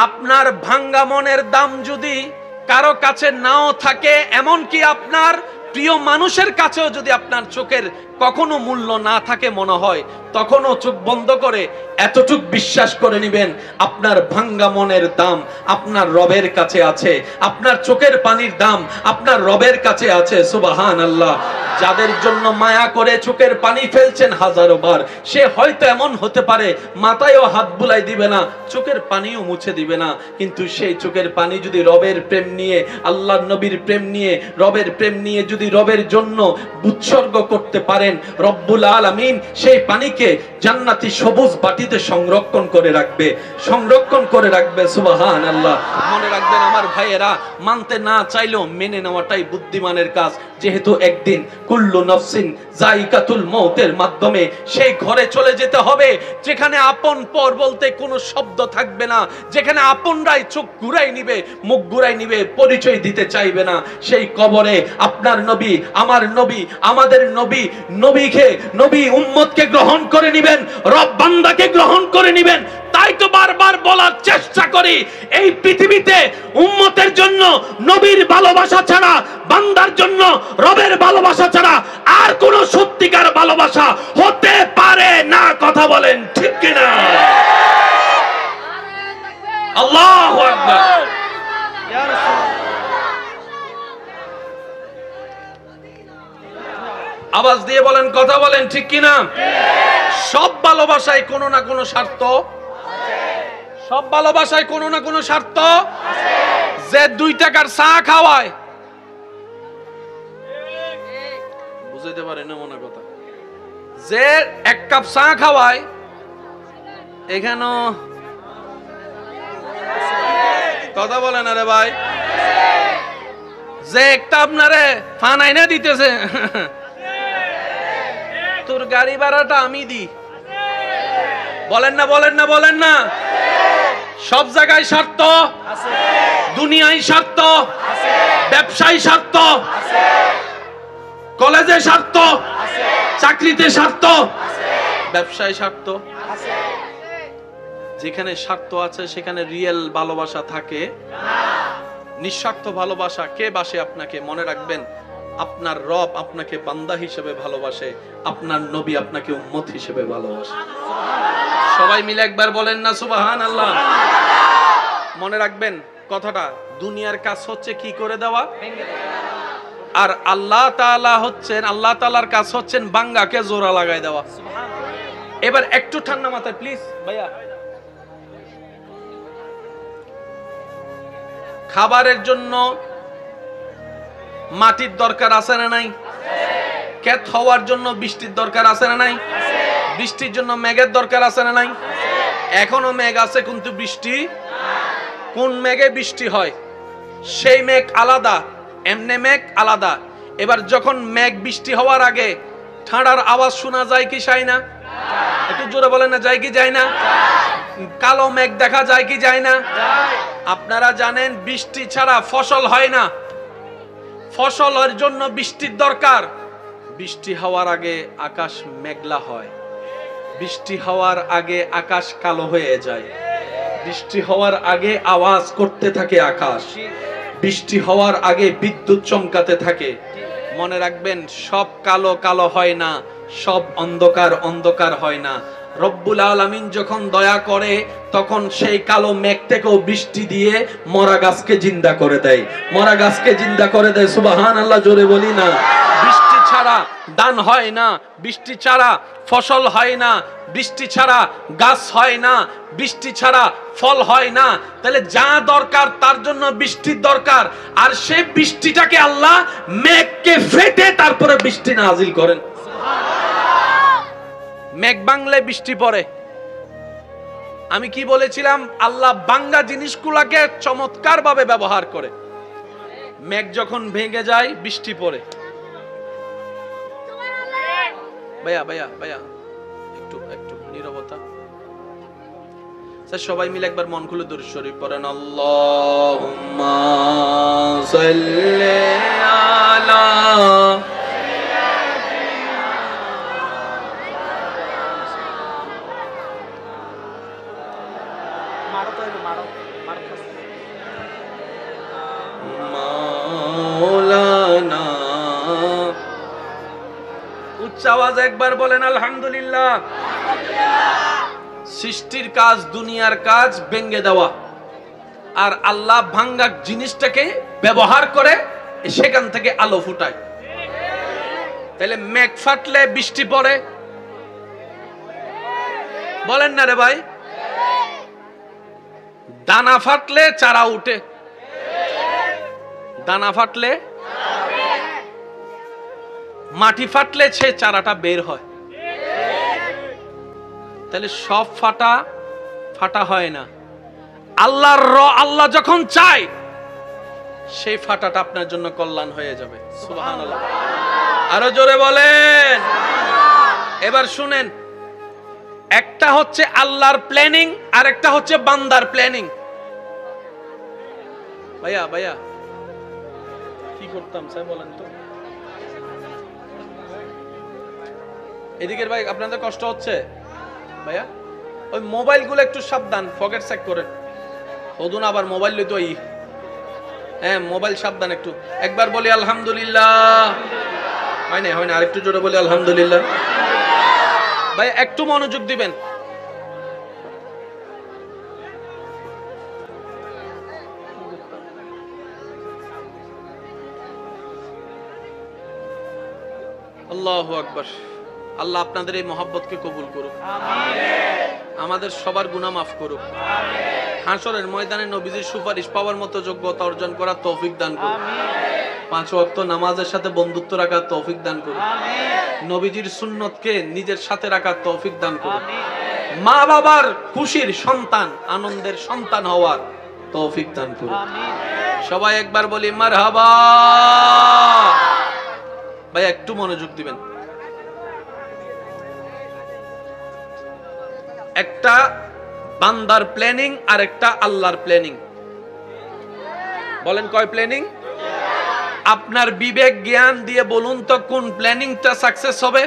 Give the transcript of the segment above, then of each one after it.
আপনার ভাঙ্গা মনের দাম যদি কারো কাছে নাও থাকে, এমন কি আপনার প্রিয় মানুষের কাছেও যদি আপনার চোখের কখনো মূল্য না থাকে মনে হয়, তখনও চোখ বন্ধ করে এতটুক বিশ্বাস করে নেবেন আপনার ভাঙ্গা মনের দাম আপনার রবের কাছে আছে, আপনার চোখের পানির দাম আপনার রবের কাছে আছে। সুবহানাল্লাহ। যাদের জন্য মায়া করে চোখের পানি ফেলছেন হাজারো বার, সে হয়তো এমন হতে পারে মাথায়ও হাত বুলাই দিবে না, চোখের পানিও মুছে দিবে না, কিন্তু সেই চোখের পানি যদি রবের প্রেম নিয়ে, আল্লাহর নবীর প্রেম নিয়ে, রবের প্রেম নিয়ে যদি রবের জন্য উৎসর্গ করতে পারেন, রব্বুল আলামিন সেই পানিকে জান্নাতি সবুজ বাটিতে সংরক্ষণ করে রাখবে, সংরক্ষণ করে রাখবে। সুবহানাল্লাহ। মনে রাখবেন আমার ভাইয়েরা, মানতে না চাইলেও মেনে নেওয়াটাই বুদ্ধিমানের কাজ, যেহেতু একদিন কুল্লু নফসিন যায়িকাতুল মউতের মাধ্যমে সেই ঘরে চলে যেতে হবে যেখানে আপন পর বলতে কোনো শব্দ থাকবে না, যেখানে আপনরাই চোখ ঘুরাই নিবে, মুখ ঘুরাই নিবে, পরিচয় দিতে চাইবে না। সেই কবরে আপনার নবী, আমার নবী, আমাদের নবী, নবী উম্মতকে গ্রহণ করে নেবেন, রব বান্দাকে গ্রহণ করে নেবেন। তাই তো বারবার বলার চেষ্টা করি, এই পৃথিবীতে উম্মতের জন্য নবীর ভালোবাসা ছাড়া, বান্দার জন্য রবের ভালোবাসা ছাড়া আর কোন সত্যিকার ভালোবাসা হতে পারে না। কথা বলেন ঠিক কিনা? আল্লাহু আকবার। ইয়া রাসূল, আওয়াজ দিয়ে বলেন, কথা বলেন ঠিক কিনা? সব ভালোবাসায় কোনো না কোনো স্বার্থ আছে, সব ভালোবাসায় কোনো না কোনো স্বার্থ আছে। যে 2 টাকার চা খাওয়ায়, বুঝাইতে পারে না মনে কথা, যে 1 কাপ চা খাওয়ায়, এখানে কথা বলেন আরে ভাই, যে একটা আপনারে ফানাই না দিতেছে, তোর গাড়ি ভাড়াটা আমি দিই, বলেন না বলেন না বলেন না। সব জায়গায় স্বার্থ আছে, দুনিয়ায় স্বার্থ আছে, ব্যবসায় স্বার্থ আছে, কলেজে স্বার্থ আছে, চাকরিতে স্বার্থ আছে, ব্যবসায় স্বার্থ আছে। যেখানে স্বার্থ আছে সেখানে রিয়েল ভালোবাসা থাকে না। নিঃস্বার্থ ভালোবাসা কে বাসে আপনাকে? মনে রাখবেন, আপনার রব আপনাকে বান্দা হিসেবে ভালোবাসে, আপনার নবী আপনাকে উম্মত হিসেবে ভালোবাসে। সবাই মিলে একবার বলেন না সুবহানাল্লাহ। মনে রাখবেন কথাটা, দুনিয়ার কাজ হচ্ছে কি করে দেওয়া, আর আল্লাহ তাআলা হচ্ছেন, আল্লাহ তাআলার কাজ হচ্ছেন বাঙ্গাকে জোড়া লাগাই দেওয়া। এবার একটু ঠান্ডা মাথায় প্লিজ ভাইয়া, খাবারের জন্য মাটির দরকার আছে না নাই? ক্ষেত হওয়ার জন্য বৃষ্টির দরকার আছে না নাই? বৃষ্টির জন্য মেঘের দরকার আছে না নাই? এখনো মেঘ আছে কিন্তু বৃষ্টি, কোন মেঘে বৃষ্টি হয় সেই মেঘ আলাদা, এমনে মেঘ আলাদা। এবার যখন মেঘ বৃষ্টি হওয়ার আগে ঠান্ডার আওয়াজ শোনা যায় কি যায় না? একটু জোরে বলেন না, যায় কি যায় না? কালো মেঘ দেখা যায় কি যায় না? আপনারা জানেন বৃষ্টি ছাড়া ফসল হয় না, ফসলের জন্য বৃষ্টির দরকার। বৃষ্টি হওয়ার আগে আকাশ মেঘলা হয়, বৃষ্টি হওয়ার আগে আকাশ কালো হয়ে যায়, বৃষ্টি হওয়ার আগে আওয়াজ করতে থাকে আকাশ, বৃষ্টি হওয়ার আগে বিদ্যুৎ চমকাতে থাকে। মনে রাখবেন, সব কালো কালো হয় না, সব অন্ধকার অন্ধকার হয় না। রব্বুল আলামিন যখন দয়া করে তখন সেই কালো মেঘ থেকেও বৃষ্টি দিয়ে মরা গাছকে জিন্দা করে দেয়, মরা গাছকে জিন্দা করে দেয়। সুবহানাল্লাহ, জোরে বলি না। বৃষ্টি ছাড়া দান হয় না, বৃষ্টি ছাড়া ফসল হয় না, বৃষ্টি ছাড়া গাছ হয় না, বৃষ্টি ছাড়া ফল হয় না। তাহলে যা দরকার তার জন্য বৃষ্টির দরকার, আর সেই বৃষ্টিটাকে আল্লাহ মেঘকে ফেটে তারপরে বৃষ্টি নাজিল করেন। মেঘ বাংলে বৃষ্টি পড়ে। আমি কি বলেছিলাম? আল্লাহ বাঙ্গা জিনিসগুলোকে চমৎকার ভাবে ব্যবহার করে। মেঘ যখন ভেঙে যায় বৃষ্টি পড়ে। ভাইয়া ভাইয়া ভাইয়া একটু একটু নীরবতা। স্যার সবাই মিলে একবার মন খুলে দরুদ শরীফ পড়েন। আল্লাহুম্মা সাল্লি আলা মাওলানা। উচ্চ আওয়াজে একবার বলেন আলহামদুলিল্লাহ। সৃষ্টির কাজ, দুনিয়ার কাজ ভেঙে দেওয়া, আর আল্লাহ ভাঙ্গা জিনিসটাকে ব্যবহার করে সেখান থেকে আলো ফুটায়। তাহলে মেঘ ফাটলে বৃষ্টি পড়ে, বলেন না রে ভাই? দানা ফাটলে চারা উঠে, দানা ফাটলে, মাটি ফাটলে সে চারাটা বের হয়। তাহলে সব ফাটা ফাটা হয় না। আল্লাহ যখন চায় সেই ফাটাটা আপনার জন্য কল্যাণ হয়ে যাবে। সুবহানাল্লাহ। আরো জোরে বলেন। এবার শুনেন, একটা হচ্ছে আল্লাহর প্ল্যানিং, আর একটা হচ্ছে বান্দার প্ল্যানিং। ভাইয়া ভাইয়া কি করতাম স্যার বলেন তো? এদিকের ভাই আপনাদের কষ্ট হচ্ছে ভাইয়া? ওই মোবাইল গুলো একটু সাবধান, পকেট চেক করেন। ওদুন আবার মোবাইল লইতো। হ্যাঁ, মোবাইল সাবধান একটু। একবার বলি আলহামদুলিল্লাহ। হয় না, হয় না, আরেকটু জোরে বলি আলহামদুলিল্লাহ। ভাই একটু মনোযোগ দিবেন। আল্লাহু আকবার। আল্লাহ আপনাদের এই মহব্বতকে কবুল করুক, আমাদের সবার গুনাহ মাফ করুক, হাসরের ময়দানে নবীজির সুপারিশ পাওয়ার মতো যোগ্যতা অর্জন করার তৌফিক দান করুক, 5 ওয়াক্ত নামাজের সাথে বন্ধুত্ব রাখার তৌফিক দান করুক, নবীজির সুন্নতকে নিজের সাথে রাখার তৌফিক দান করুক, মা বাবার খুশির সন্তান, আনন্দের সন্তান হওয়ার তৌফিক দান করুক। সবাই একবার বলি মারহাবা। ভাই একটু মনোযোগ দিবেন। একটা বান্দার প্ল্যানিং আর একটা আল্লাহর প্ল্যানিং। বলেন কয় প্ল্যানিং? আপনার বিবেক জ্ঞান দিয়ে বলুন তো কোন প্ল্যানিংটা সাকসেস হবে?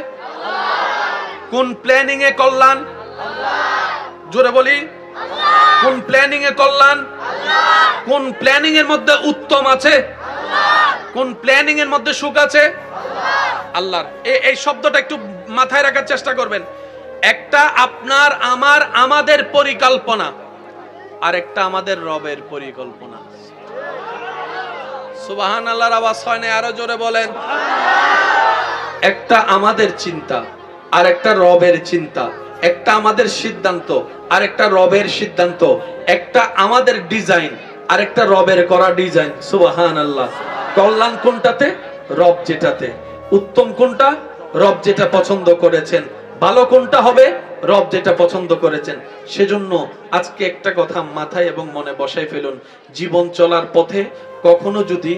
কোন প্ল্যানিং এ কল্যাণ? জোরে বলি, কোন প্ল্যানিং এ কল্যাণ? কোন প্ল্যানিং এর মধ্যে উত্তম আছে? কোন প্ল্যানিং এর মধ্যে সুখ আছে? আল্লাহর। এই শব্দটা একটু মাথায় রাখার চেষ্টা করবেন। একটা আপনার আমার আমাদের পরিকল্পনা, আর একটা আমাদের রবের পরিকল্পনা। সুবহানাল্লাহর আওয়াজ হয় না? আরো জোরে বলেন। একটা আমাদের চিন্তা, আর একটা রবের চিন্তা। একটা আমাদের সিদ্ধান্ত, আর একটা রবের সিদ্ধান্ত। একটা আমাদের ডিজাইন, আর একটা রবের করা ডিজাইন। সুবহানাল্লাহ। কল্যাণ কোনটাতে? রব যেটাতে। উত্তম কোনটা? রব যেটা পছন্দ করেছেন। ভালো কোনটা হবে? রব যেটা পছন্দ করেছেন। সেজন্য আজকে একটা কথা মাথায় এবং মনে বসাই ফেলুন। জীবন চলার পথে কখনো যদি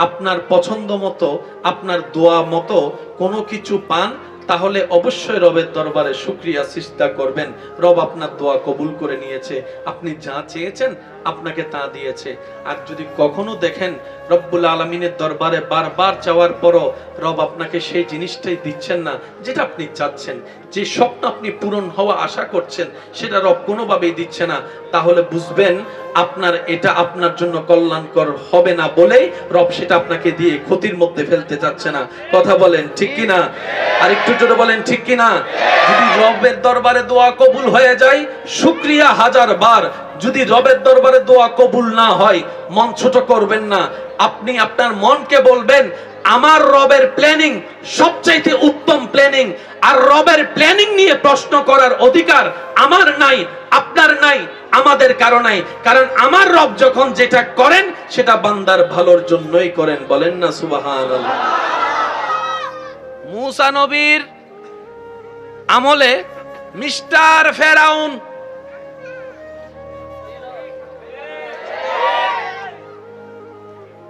আপনার পছন্দ মতো, আপনার দোয়া মতো কোনো কিছু পান, তাহলে অবশ্যই রবের দরবারে শুকরিয়া সিজদা করবেন। রব আপনার দোয়া কবুল করে নিয়েছে, আপনি যা চেয়েছেন আপনাকে তা দিয়েছে। আর যদি কখনো দেখেন রব্বুল আলামিনের দরবারে বারবার চাওয়ার পরও রব আপনাকে সেই জিনিসটাই দিচ্ছেন না যেটা আপনি চাচ্ছেন, যে স্বপ্ন আপনি পূরণ হওয়া আশা করছেন সেটা রব কোনোভাবেই দিচ্ছে না, তাহলে বুঝবেন আপনার এটা আপনার জন্য কল্যাণকর হবে না বলেই রব সেটা আপনাকে দিয়ে ক্ষতির মধ্যে ফেলতে যাচ্ছে না। কথা বলেন ঠিক কিনা? আর একটু জোরে বলেন ঠিক কিনা? যদি রবের দরবারে দোয়া কবুল হয়ে যায়, শুকরিয়া 1000 বার। যদি রবের দরবারে দোয়া কবুল না হয়, মন ছোট করবেন না। আপনি আপনার মনকে বলবেন আমার রবের প্ল্যানিং সবচাইতে উত্তম প্ল্যানিং, আর রবের প্ল্যানিং নিয়ে প্রশ্ন করার অধিকার আমার নাই, আপনার নাই, আমাদের কারো নাই। কারণ আমার রব যখন যেটা করেন সেটা বান্দার ভালোর জন্যই করেন। বলেন না সুবহানাল্লাহ। মুসা নবীর আমলে মিস্টার ফেরাউন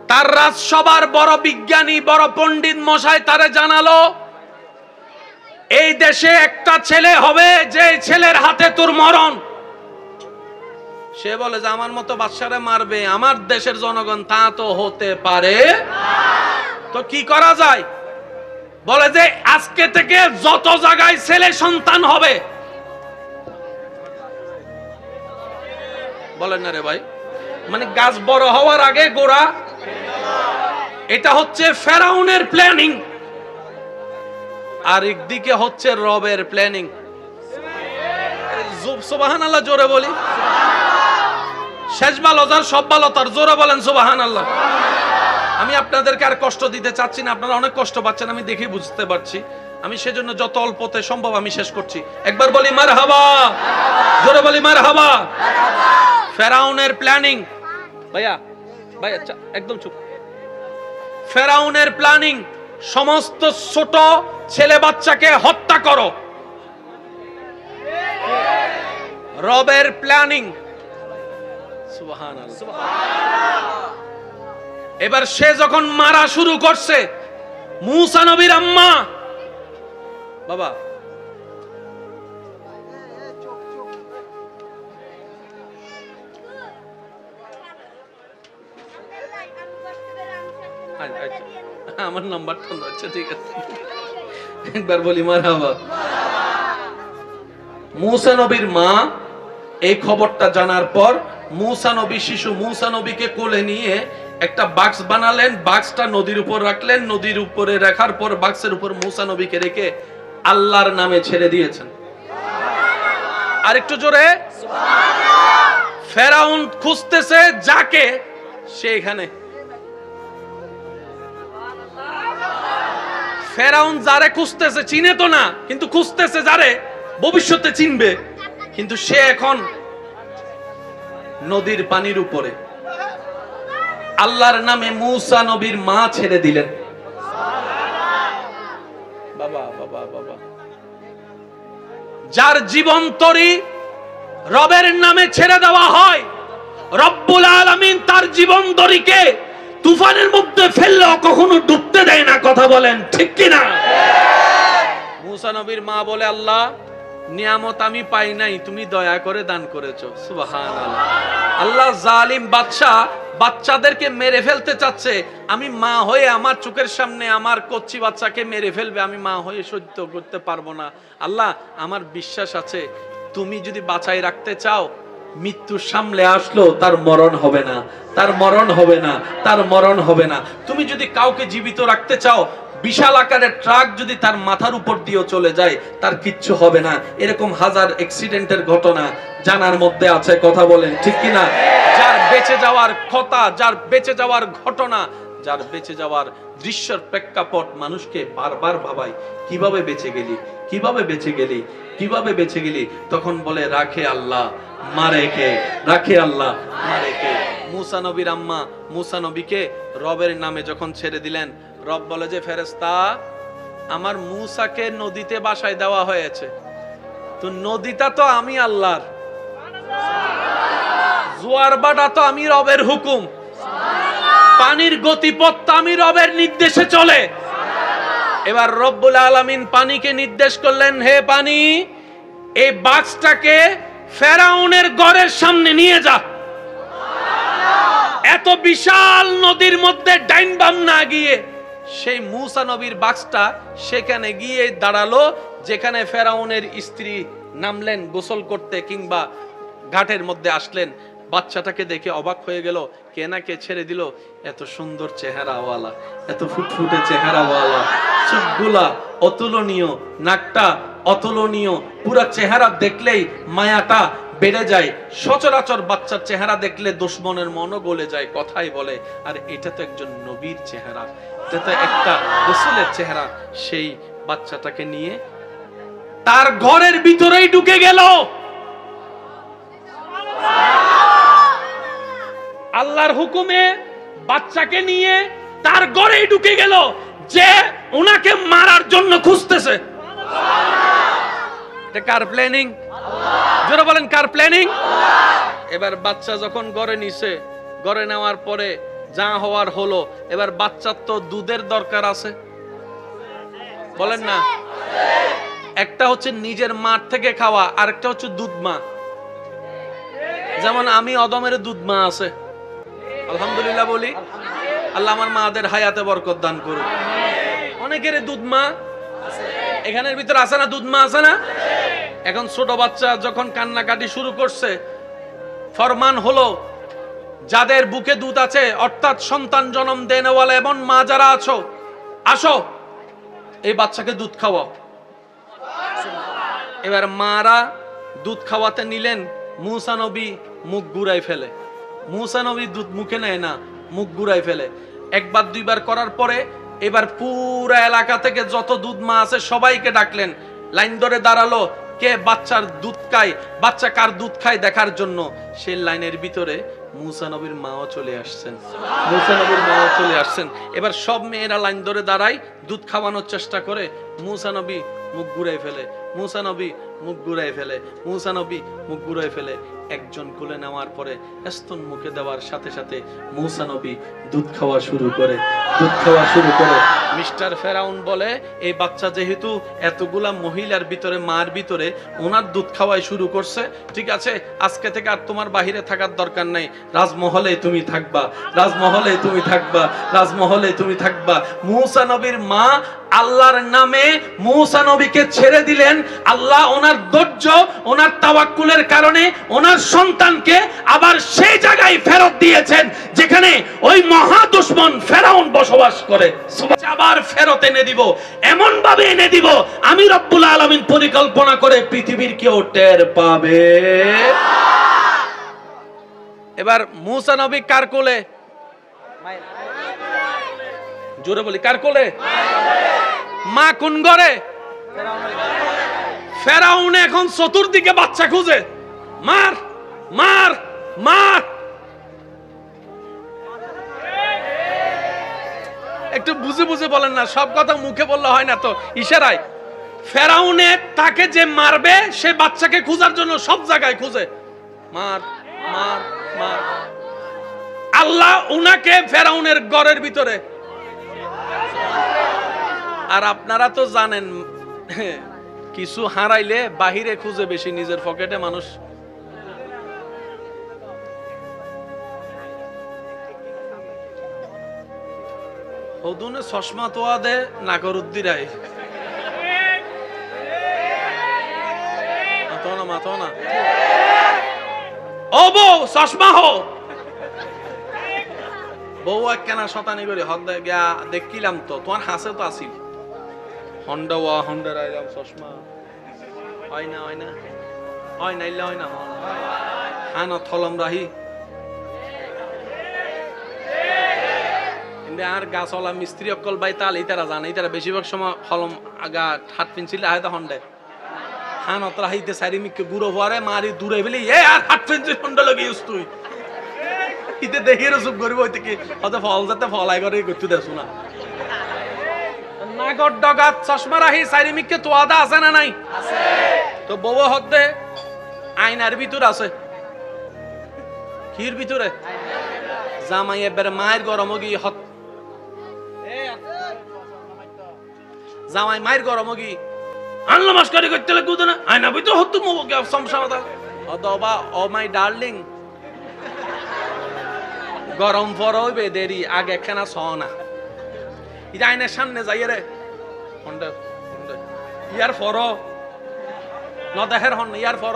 তার রাজসভার বড় বিজ্ঞানী, বড় পণ্ডিত মশাই তারে জানালো এই দেশে একটা ছেলে হবে যে ছেলের হাতে তোর মরণ। সে বলে যে আমার মতো বাদশারে মারবে আমার দেশের জনগণ? তা তো হতে পারে। তো কি করা যায়? বলে যে আজকে থেকে যত জায়গায় ছেলে সন্তান হবে, বলেন না রে ভাই, মানে গাছ বড় হওয়ার আগে গোড়া। এটা হচ্ছে ফেরাউনের প্ল্যানিং, আর একদিকে হচ্ছে রবের প্ল্যানিং। সুবহানাল্লাহ, জোরে বলি। শেষ ভালো যার, সব ভালো তার, জোরে বলেন সুবহানাল্লাহ। আমি আপনাদেরকে আর কষ্ট দিতে চাচ্ছি না, আপনারা অনেক কষ্ট পাচ্ছেন, আমি দেখে বুঝতে পারছি। আমি সেজন্য যত অল্পতে সম্ভব আমি শেষ করছি। একবার বলি মারহাবা, জোরে বলি মারহাবা। ফেরাউনের প্ল্যানিং, ভাইয়া ভাইয়া একদম চুপ। ফেরাউনের প্ল্যানিং, সমস্ত ছোট ছেলে বাচ্চাকে হত্যা করো। রবের প্ল্যানিং, সুবহানাল্লাহ। এবার সে যখন মারা শুরু করছে, মূসা নবীর আম্মা, বাবা আমার নাম্বারটা আচ্ছা ঠিক আছে, একবার বলি মারহাবা। মূসা নবীর মা এই খবরটা জানার পর মূসা নবী, শিশু মূসা নবীকে কোলে নিয়ে একটা বাক্স বানালেন, বাক্সটা নদীর উপর রাখলেন, নদীর উপরে রাখার পর বাক্সের উপর মূসা নবীকে রেখে আল্লাহর নামে ছেড়ে দিয়েছেন। আর একটু জোরে সুবহানাল্লাহ। ফেরাউন খুঁজতেছে যাকে, সে এখানে। ফেরাউন যারে খুঁজতেছে চিনে তো না, কিন্তু খুঁজতেছে যারে ভবিষ্যতে চিনবে, কিন্তু সে এখন নদীর পানির উপরে। আল্লাহর নামে মূসা নবীর মা ছেড়ে দিলেন। বাবা বাবা বাবা, যার জীবন তরি রবের নামে ছেড়ে দেওয়া হয়, রব্বুল আলামিন তার জীবন তরিকে তুফানের মধ্যে ফেললেও কখনো ডুবতে দেয় না। কথা বলেন ঠিক কিনা? মূসা নবীর মা বলে, আল্লাহ নিয়ামত আমি পাই নাই, তুমি দয়া করে দান করেছো। সুবহানাল্লাহ। আল্লাহ জালিম বাদশা বাচ্চাদেরকে মেরে ফেলতে চাচ্ছে, আমি মা হয়ে আমার চোখের সামনে আমার কচ্চি বাচ্চাকে মেরে ফেলবে, আমি মা হয়ে সহ্য করতে পারবো না। আল্লাহ আমার বিশ্বাস আছে, তুমি যদি বাঁচাই রাখতে চাও, মৃত্যু সামনে আসলো তার মরণ হবে না, তার মরণ হবে না, তার মরণ হবে না। তুমি যদি কাউকে জীবিত রাখতে চাও, বিশাল আকারের ট্রাক যদি তার মাথার উপর দিয়েও চলে যায়, তার কিচ্ছু হবে না। এরকম হাজার অ্যাক্সিডেন্টের ঘটনা জানার মধ্যে আছে। কথা বলেন ঠিক কিনা? যার বেঁচে যাওয়ার কথা, যার বেঁচে যাওয়ার ঘটনা, যার বেঁচে যাওয়ার দৃশ্যের প্রেক্ষাপট মানুষকে বারবার ভাবায়, কিভাবে বেঁচে গেলি, কিভাবে বেঁচে গেলি, কিভাবে বেঁচে গেলি। তখন বলে রাখে আল্লাহ, মারে কে, রাখে আল্লাহ, মারে কে। মূসা নবীর আম্মা মূসা নবীকে রবের নামে যখন ছেড়ে দিলেন, রব বলে যে ফেরেশতা, আমার মূসাকে নদীতে বাসায় দেওয়া হয়েছে, তো নদীটা তো আমি আল্লাহর, জোয়ার বাটা তো আমি রবের হুকুম, পানির গতিপথ আমি রবের নির্দেশে চলে। এবার রব্বুল আলামিন পানিকে নির্দেশ করলেন, হে পানি, এই বাক্সটাকে ফেরাউনের ঘরের সামনে নিয়ে যা। এত বিশাল নদীর মধ্যে ডাইন বাম না গিয়ে সেই মূসা নবীর বাক্সটা সেখানে গিয়ে দাঁড়ালো, যেখানে ফেরাউনের স্ত্রী নামলেন গোসল করতে কিংবা ঘাটের মধ্যে আসলেন। বাচ্চাটাকে দেখে অবাক হয়ে গেল, কে না কে ছেড়ে দিল, এত সুন্দর চেহারাওয়ালা, এত ফুটফুটে চেহারাওয়ালা, চোখগুলা অতুলনীয়, নাকটা অতুলনীয়, পুরা চেহারা দেখলেই মায়াটা বেড়ে যায়। সচরাচর বাচ্চার চেহারা দেখলে দুশমনের মনও গলে যায়, কথাই বলে। আর এটা তো একজন নবীর চেহারা, এটা তো একটা রাসূলের চেহারা। সেই বাচ্চাটাকে নিয়ে তার ঘরের ভিতরেই ঢুকে গেল। আল্লাহর হুকুমে বাচ্চাকে নিয়ে তার ঘরেই ঢুকে গেল, যে ওনাকে মারার জন্য খুঁজতেছে। এটা কার প্ল্যানিং? জোরে বলেন কার প্ল্যানিং? এবার বাচ্চা যখন ঘরে নিছে, ঘরে নেওয়ার পরে যা হওয়ার হলো। এবার বাচ্চার তো দুধের দরকার আছে, বলেন না? একটা হচ্ছে নিজের মার থেকে খাওয়া, আর একটা হচ্ছে দুধ মা। যেমন আমি অদমের দুধ মা আছে, আলহামদুলিল্লাহ বলি। আল্লাহ আমার মাদের হায়াতে বরকত দান করুক। অনেকের দুধ মা এখানের ভিতরে আছে না? দুধ মা আছে না? এখন ছোট বাচ্চা যখন কান্নাকাটি শুরু করছে, ফরমান হলো যাদের বুকে দুধ আছে, অর্থাৎ সন্তান জন্ম দেনেওয়ালা এমন মা যারা আছো, আসো এই বাচ্চাকে দুধ খাওয়াও। এবার মারা দুধ খাওয়াতে নিলেন, মূসা নবী মুখ ঘুরাই ফেলে। মূসা নবী দুধ মুখে নেয় না, মুখ ঘুরাই ফেলে। একবার দুইবার করার পরে এবার পুরো এলাকা থেকে যত দুধ মা আছে সবাইকে ডাকলেন, লাইন ধরে দাঁড়ালো, কে বাচ্চার দুধ খায়, বাচ্চা কার দুধ খায় দেখার জন্য। সেই লাইনের ভিতরে মূসা নবীর মাও চলে আসছেন, মূসা নবীর মাও চলে আসছেন। এবার সব মেয়েরা লাইন ধরে দাঁড়ায়, দুধ খাওয়ানোর চেষ্টা করে। মূসা নবী মুখ ঘুরাই ফেলে, মূসা নবী মুখ ঘুরাই ফেলে, মূসা নবী মুখ ঘুরাই ফেলে। একজন কোলে নেওয়ার পরে স্তন মুখে দেওয়ার সাথে সাথে মূসা নবী দুধ খাওয়া শুরু করে, দুধ খাওয়া শুরু করে। মিস্টার ফেরাউন বলে, এই বাচ্চা যেহেতু এতগুলা মহিলার ভিতরে, মার ভিতরে ওনার দুধ খাওয়াই শুরু করছে, ঠিক আছে, আজকে থেকে আর তোমার বাহিরে থাকার দরকার নাই, রাজমহলে তুমি থাকবা, রাজমহলে তুমি থাকবা, রাজমহলে তুমি থাকবা। মূসা নবীর মা আল্লাহর নামে মূসা নবীকে ছেড়ে দিলেন। আল্লাহ ওনার ধৈর্য, ওনার তাওয়াক্কুলের কারণে ওনার সন্তানকে আবার সেই জায়গায় ফেরত দিয়েছেন যেখানে ওই মহা দুশমন ফেরাউন বসবাস করে। আবার ফেরত এনে দিব, এমন ভাবে এনে দিব আমি রব্বুল আলামিন পরিকল্পনা করে পৃথিবীর কেউ টের পাবে। এবার মূসা নবী কার কোলে? জোরে বলি, কার কোলে? মা কোন ঘরে? ফেরাউন এখন চতুর্দিকে বাচ্চা খুঁজে, মার মার মার। একটু বুঝে বুঝে বলেন না, সব কথা মুখে বললে হয় না তো, ইশারায়। ফেরাউনে তাকে যে মারবে সে বাচ্চাকে খোঁজার জন্য সব জায়গায় খুঁজে, মার মার মার। আল্লাহ উনাকে ফেরাউনের ঘরের ভিতরে। আর আপনারা তো জানেন, কিছু হারাইলে বাহিরে খুঁজে বেশি, নিজের পকেটে মানুষ। হদুনে চশমা তোয়া দে নাগর উদ্দিরাই মাতো না, মাতো না। ও বউ চশমা হো, বউ একখানা শতানি করে হদ গিয়া দেখিলাম তো তোমার হাসে তো আসিল হন্ডা ওয়া হন্ডা রাইলাম চশমা হয় না, হয় না, হয় না, ইল্লা হয় না, হ্যাঁ না থলম রাহি। আর গাছওয়ালা মিস্ত্রি অকল বাই তাল ইতারা জানে, ইতারা বেশিরভাগ সময় হলম আগা হাত পেন্সিল আয় হন্ডে হান অতরা হাইতে সারি মিকে গুড়ো হওয়ারে মারি দূরে বলি এ আর হাত পেন্সিল হন্ডা লাগিস তুই ইতে দেখি রসুপ করিব ওই থেকে হয়তো ফল যাতে ফলাই করে করতে দেছ না। নাগর ডগাত চশমা রাহি সারি মিকে তোয়াদা আছে না নাই? আছে। তো বউ হতে আয়নার ভিতর আছে, কির ভিতরে? জামাই এবারে মায়ের গরম গিয়ে হত জামাই মায়ের গরম গি আনলো মাস্কারি করতে লাগতো না, আয়না বই তো হতো মুখে সমস্যা। অথবা ও মাই ডার্লিং গরম ফর হইবে দেরি আগে খানা সনা এটা আইনের সামনে যাই রে হন্ডে ইয়ার ফর ন দেহের হন ইয়ার ফর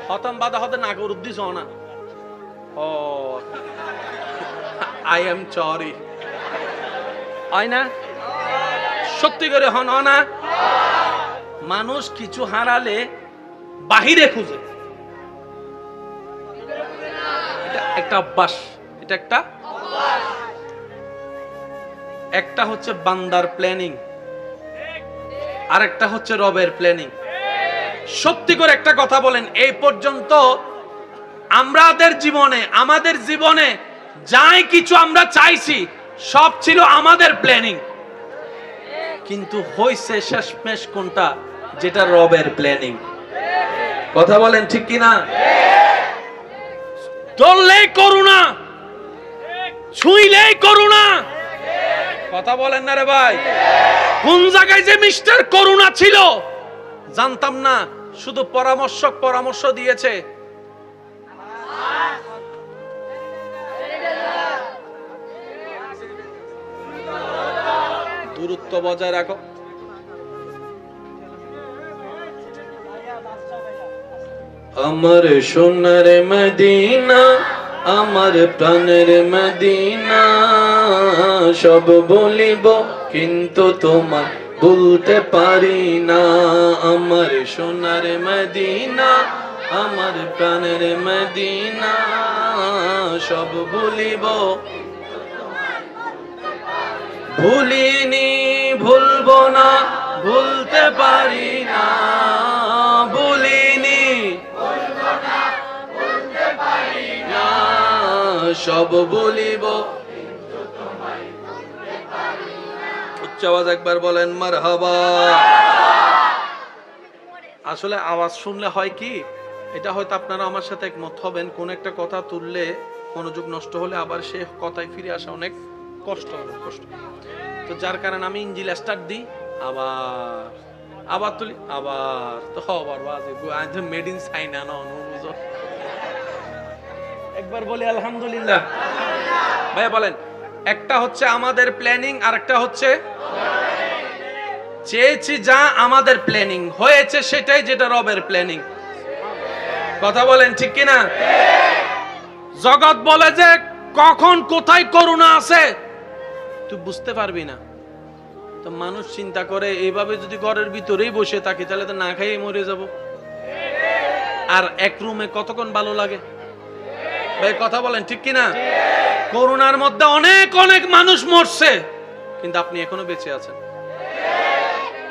হতম বাদা হতে নাগর উদ্দি সনা। ও আই এম সরি, আয়না সত্যি করে হন না। মানুষ কিছু হারালে বাহিরে খুঁজে, এটা একটা অভ্যাস, এটা একটা একটা হচ্ছে বান্দার প্ল্যানিং, আর একটা হচ্ছে রবের প্ল্যানিং। সত্যি করে একটা কথা বলেন, এই পর্যন্ত আমাদের জীবনে যাই কিছু আমরা চাইছি সব ছিল আমাদের প্ল্যানিং, কিন্তু হইছে শেষমেশ কোনটা? যেটা রবের প্ল্যানিং। কথা বলেন ঠিক কিনা? ধরলেই করুণা, ছুঁইলেই করুণা। কথা বলেন না রে ভাই? কোন জায়গায় যে মিস্টার করুণা ছিল জানতাম না, শুধু পরামর্শ দিয়েছে। দূরত্ব বজায় রাখো। আমার সোনার মদিনা আমার প্রাণের মদিনা, সব বলিব কিন্তু তোমার ভুলতে পারি না। আমার সোনার মদিনা, আমার প্রাণের মদিনা, সব ভুলিব, ভুলিনি ভুলবো না, ভুলতে পারি না, ভুলিনি সব বলিব। উচ্চ আওয়াজ একবার বলেন মারহাবা। আসলে আওয়াজ শুনলে হয় কি, এটা হয়তো আপনারা আমার সাথে একমত হবেন, কোন একটা কথা তুললে মনোযোগ নষ্ট হলে আবার সে কথায় ফিরে আসা অনেক কষ্ট হবে, কষ্ট। তো যার কারণে আমি ইঞ্জিল স্টার্ট দিই, আবার আবার তুলি, আবার তো আবার বাজে মেড ইন চাইনা না অনুভূত। একবার বলি আলহামদুলিল্লাহ। ভাইয়া বলেন, একটা হচ্ছে আমাদের প্ল্যানিং আর একটা হচ্ছে চেয়েছি যা আমাদের প্ল্যানিং, হয়েছে সেটাই যেটা রবের প্ল্যানিং। কথা বলেন ঠিক কিনা? জগৎ বলে যে কখন কোথায় করোনা আছে তুই বুঝতে পারবি না, তো মানুষ চিন্তা করে এইভাবে যদি ঘরের ভিতরেই বসে থাকি তাহলে তো না খাইয়ে মরে যাব। আর এক রুমে কতক্ষণ ভালো লাগে ভাই, কথা বলেন ঠিক কিনা? করোনার মধ্যে অনেক অনেক মানুষ মরছে, কিন্তু আপনি এখনো বেঁচে আছেন।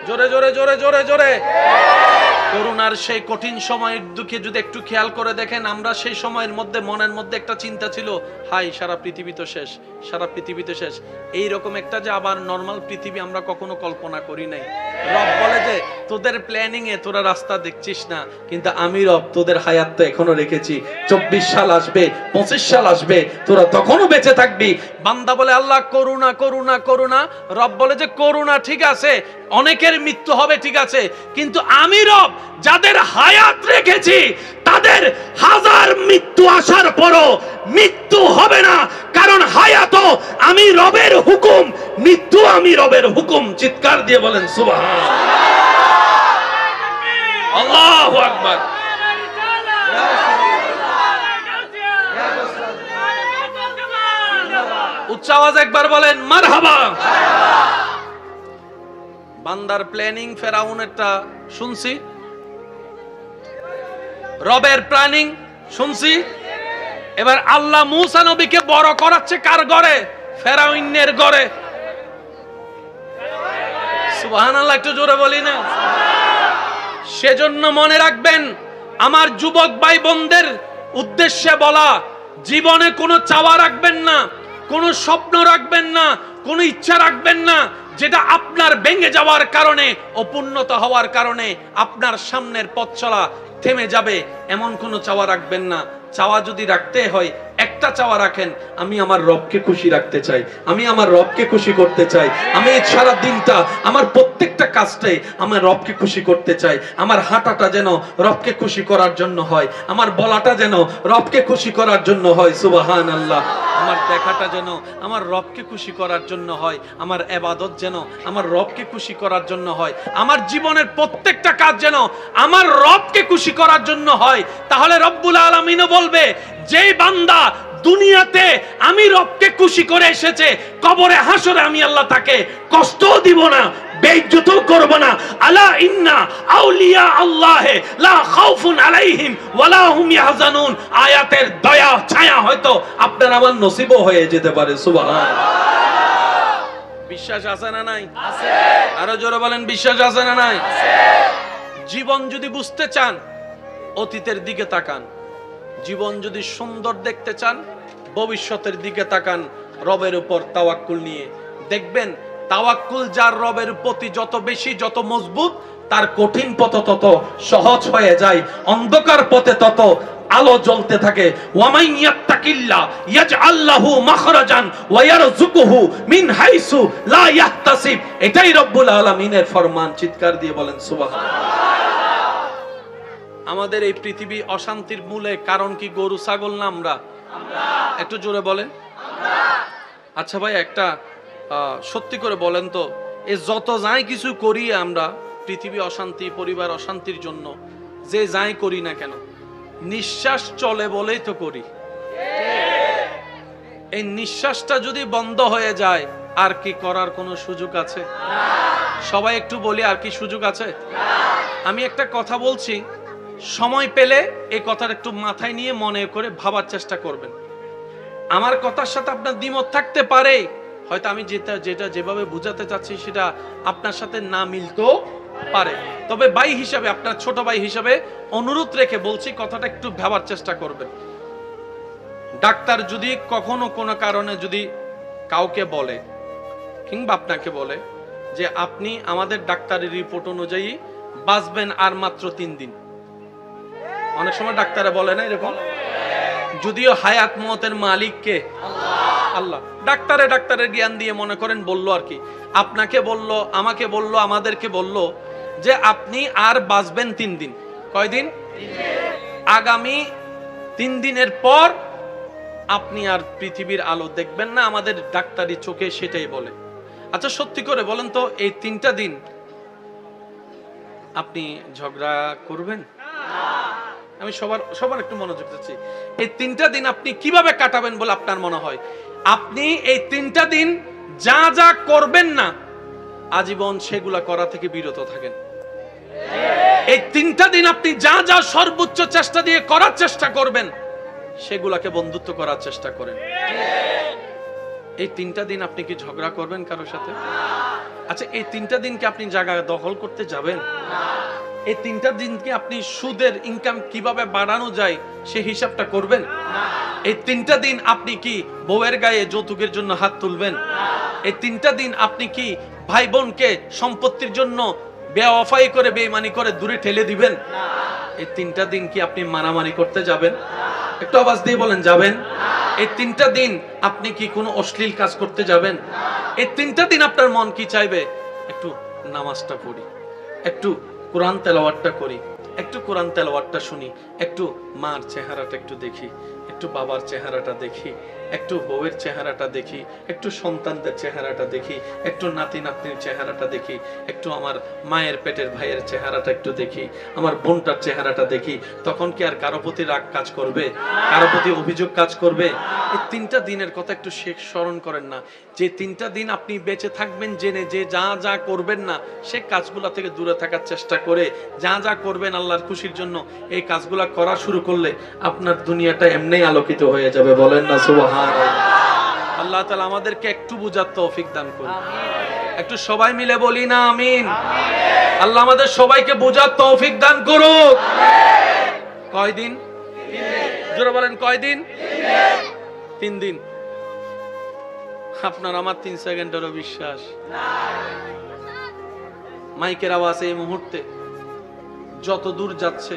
জোরে জোরে জোরে জোরে জোরে। করোনার সেই কঠিন সময়ের দুঃখে যদি একটু খেয়াল করে দেখেন, আমরা সেই সময়ের মধ্যে মনের মধ্যে একটা চিন্তা ছিল, হাই সারা পৃথিবী তো শেষ, সারা পৃথিবী তো শেষ। এইরকম একটা যে আবার নর্মাল পৃথিবী আমরা কখনো কল্পনা করি নাই। রব বলে যে তোদের প্ল্যানিং এ তোরা রাস্তা দেখছিস না, কিন্তু আমি রব তোদের হায়াত তো এখনো রেখেছি। 24 সাল আসবে, 25 সাল আসবে, তোরা তখনও বেঁচে থাকবি। বান্দা বলে আল্লাহ করুণা করুণা করুণা। রব বলে যে করুণা ঠিক আছে, অনেকের মৃত্যু হবে ঠিক আছে, কিন্তু আমি রব যাদের হায়াত রেখেছি তাদের হাজার মৃত্যু আসার পরও মৃত্যু হবে না, কারণ হায়াত আমি রবের হুকুম, মৃত্যু আমি রবের হুকুম। চিৎকার দিয়ে বলেন সুবহানাল্লাহ, আল্লাহু আকবার। উচ্চ আওয়াজ একবার বলেন মারহাবা। বান্দার প্ল্যানিং ফেরাউনেরটা শুনছি, রবের প্ল্যানিং শুনছি। এবার আল্লাহ মূসা নবীকে বড় করাচ্ছে কার ঘরে? ফেরাউনের ঘরে। সুবহানাল্লাহ, একটু জোরে বলি না? সেজন্য মনে রাখবেন, আমার যুবক ভাই বোনদের উদ্দেশ্যে বলা, জীবনে কোনো চাওয়া রাখবেন না, কোনো স্বপ্ন রাখবেন না, কোনো ইচ্ছা রাখবেন না যেটা আপনার ভেঙে যাওয়ার কারণে, অপূর্ণতা হওয়ার কারণে আপনার সামনের পথ চলা থেমে যাবে, এমন কোনো চাওয়া রাখবেন না। চাওয়া যদি রাখতে হয়, একটা চাওয়া রাখেন, আমি আমার রবকে খুশি রাখতে চাই, আমি আমার রবকে খুশি করতে চাই, আমি সারা দিনটা আমার প্রত্যেকটা কাজটাই আমার রবকে খুশি করতে চাই। আমার হাঁটাটা যেন রবকে খুশি করার জন্য হয়, আমার বলাটা যেন রবকে খুশি করার জন্য হয়। সুবহানাল্লাহ। আমার দেখাটা যেন আমার রবকে খুশি করার জন্য হয়, আমার ইবাদত যেন আমার রবকে খুশি করার জন্য হয়, আমার জীবনের প্রত্যেকটা কাজ যেন আমার রবকে খুশি করার জন্য হয়। তাহলে রব্বুল আলামিনও বলবে, যেই বান্দা দুনিয়াতে আমি রবকে খুশি করে এসেছে, কবরে হাসরে আমি আল্লাহ তাকে কষ্ট দিব না, বেইজ্জত করব না। আলা ইন্না আউলিয়া আল্লাহে লা খাউফুন আলাইহিম ওয়ালা হুম ইয়াহজানুন। আয়াতের দয়া ছায়া হয়তো আপনার আমার নসিবও হয়ে যেতে পারে। সুবহানাল্লাহ। বিশ্বাস আছে না নাই? আছে। আরো জোরে বলেন, বিশ্বাস আছে না নাই? আছে। জীবন যদি বুঝতে চান, অতীতের দিকে তাকান। জীবন যদি সুন্দর দেখতে চান, ভবিষ্যতের দিকে তাকান। রবের উপর তাওয়াক্কুল নিয়ে দেখবেন, তাওয়াক্কুল যার রবের প্রতি যত বেশি, যত মজবুত, তার কঠিন পথ তত সহজ হয়ে যায়, অন্ধকার পথে তত আলো জ্বলতে থাকে। ওয়ামাই ইয়াত্তাকিল্লাহ ইয়াজআল লাহু মাখরাজান ওয়া ইয়ারযুকুহু মিন হাইসু লা ইয়াহতাসিব। এটাই রব্বুল আলামিনের ফরমান। চিৎকার দিয়ে বলেন সুবহানাল্লাহ। আমাদের এই পৃথিবী অশান্তির মূলে কারণ কি? গরু ছাগল না আমরা? একটু জোরে বলেন। আচ্ছা ভাই, একটা সত্যি করে বলেন তো, এ যত যাই কিছু করি আমরা পৃথিবী অশান্তি, পরিবার অশান্তির জন্য, যে যাই করি না কেন, নিঃশ্বাস চলে বলেই তো করি। এই নিঃশ্বাসটা যদি বন্ধ হয়ে যায় আর কি করার কোনো সুযোগ আছে? সবাই একটু বলি, আর কি সুযোগ আছে? আমি একটা কথা বলছি, সময় পেলে এই কথাটা একটু মাথায় নিয়ে মনে করে ভাবার চেষ্টা করবেন। আমার কথার সাথে আপনার দ্বিমত থাকতে পারে, হয়তো আমি যেটা যেভাবে বুঝাতে চাচ্ছি সেটা আপনার সাথে না মিলতেও পারে, তবে ভাই হিসাবে, আপনার ছোট ভাই হিসাবে অনুরোধ রেখে বলছি, কথাটা একটু ভাবার চেষ্টা করবেন। ডাক্তার যদি কখনো কোনো কারণে যদি কাউকে বলে কিংবা আপনাকে বলে যে আপনি আমাদের ডাক্তারের রিপোর্ট অনুযায়ী বাঁচবেন আর মাত্র 3 দিন, অনেক সময় ডাক্তারে বলে না এরকম, যদিও হায়াত মওতের মালিক কে? আল্লাহ। ডাক্তারের জ্ঞান দিয়ে মনে করেন বললো আর কি, আপনাকে বললো, আমাকে বললো, আমাদেরকে বললো যে আপনি আর বাঁচবেন 3 দিন। কয়দিন? আগামী 3 দিনের পর আপনি আর পৃথিবীর আলো দেখবেন না, আমাদের ডাক্তারি চোখে সেটাই বলে। আচ্ছা সত্যি করে বলেন তো, এই 3টা দিন আপনি ঝগড়া করবেন? আমি সবার একটু মনোযোগ দিচ্ছি। এই 3টা দিন আপনি কিভাবে কাটাবেন বলে আপনার মনে হয়? আপনি এই 3টা দিন যা যা করবেন না আজীবন সেগুলা করা থেকে বিরত থাকেন। এই 3টা দিন আপনি যা যা সর্বোচ্চ চেষ্টা দিয়ে করার চেষ্টা করবেন সেগুলাকে বন্ধুত্ব করার চেষ্টা করেন। এই 3টা দিন আপনি কি ঝগড়া করবেন কারোর সাথে? আচ্ছা এই 3টা দিনকে আপনি জায়গা দখল করতে যাবেন? এই 3টা দিনকে আপনি সুদের ইনকাম কিভাবে বাড়ানো যায় সেই হিসাবটা করবেন? এই 3টা দিন আপনি কি বউয়ের গায়ে যৌতুকের জন্য হাত তুলবেন? এই 3টা দিন আপনি কি ভাই বোনকে সম্পত্তির জন্য বেওয়াফাই করে বেঈমানি করে দূরে ঠেলে দিবেন? এই 3টা দিন কি আপনি মারামারি করতে যাবেন? একটু আওয়াজ দিয়ে বলেন, যাবেন? এই 3টা দিন আপনি কি কোনো অশ্লীল কাজ করতে যাবেন? এই 3টা দিন আপনার মন কি চাইবে? একটু নামাজটা পড়ি, একটু কোরআন তেলাওয়াতটা করি, একটু কোরআন তেলাওয়াতটা শুনি, একটু মার চেহারাটা একটু দেখি, একটু বাবার চেহারাটা দেখি, একটু বউয়ের চেহারাটা দেখি, একটু সন্তানদের চেহারাটা দেখি, একটু নাতি নাতনির চেহারাটা দেখি, একটু আমার মায়ের পেটের ভাইয়ের চেহারাটা একটু দেখি, আমার বোনটার চেহারাটা দেখি। তখন কি আর কারো প্রতি রাগ কাজ করবে? কারো প্রতি অভিযোগ কাজ করবে? এই 3টা দিনের কথা একটু স্মরণ করেন না, যে 3টা দিন আপনি বেঁচে থাকবেন জেনে যে যা যা করবেন না সে কাজগুলা থেকে দূরে থাকার চেষ্টা করে যা যা করবেন আল্লাহর খুশির জন্য, এই কাজগুলা করা শুরু করলে আপনার দুনিয়াটা এমনিই আলোকিত হয়ে যাবে। বলেন না সুবহানাল্লাহ। আল্লাহ তাআলা আমাদেরকে একটু বুঝার তৌফিক দান করুন। একটু সবাই মিলে বলি না আমিন। আল্লাহ আমাদের সবাইকে বুঝার তৌফিক দান করুক। কয়দিন? জোরে বলেন, কয়দিন? 3 দিন। আপনার আমার 3 সেকেন্ডেরও বিশ্বাস? মাইকের আওয়াজ এই মুহূর্তে যত দূর যাচ্ছে,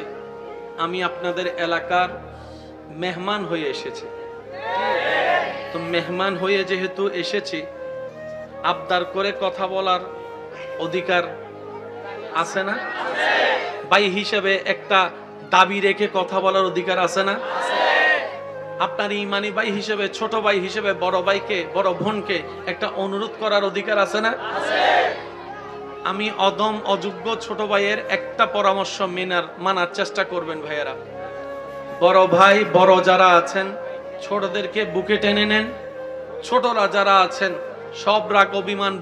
আমি আপনাদের এলাকার মেহমান হয়ে এসেছি। তো মেহমান হয়ে যেহেতু এসেছি, আবদার করে কথা বলার অধিকার আছে না? ভাই হিসেবে একটা দাবি রেখে কথা বলার অধিকার আছে না? আপনার ইমানি ভাই হিসেবে, ছোট ভাই হিসেবে বড় ভাইকে, বড় বোনকে একটা অনুরোধ করার অধিকার আছে না? আমি অদম অযোগ্য ছোট ভাইয়ের একটা পরামর্শ মানার চেষ্টা করবেন ভাইয়েরা। বড় ভাই, বড় যারা আছেন ছোটদেরকে বুকে টেনে নেন, ছোটরা যারা আছেন সব রাগ অভিমান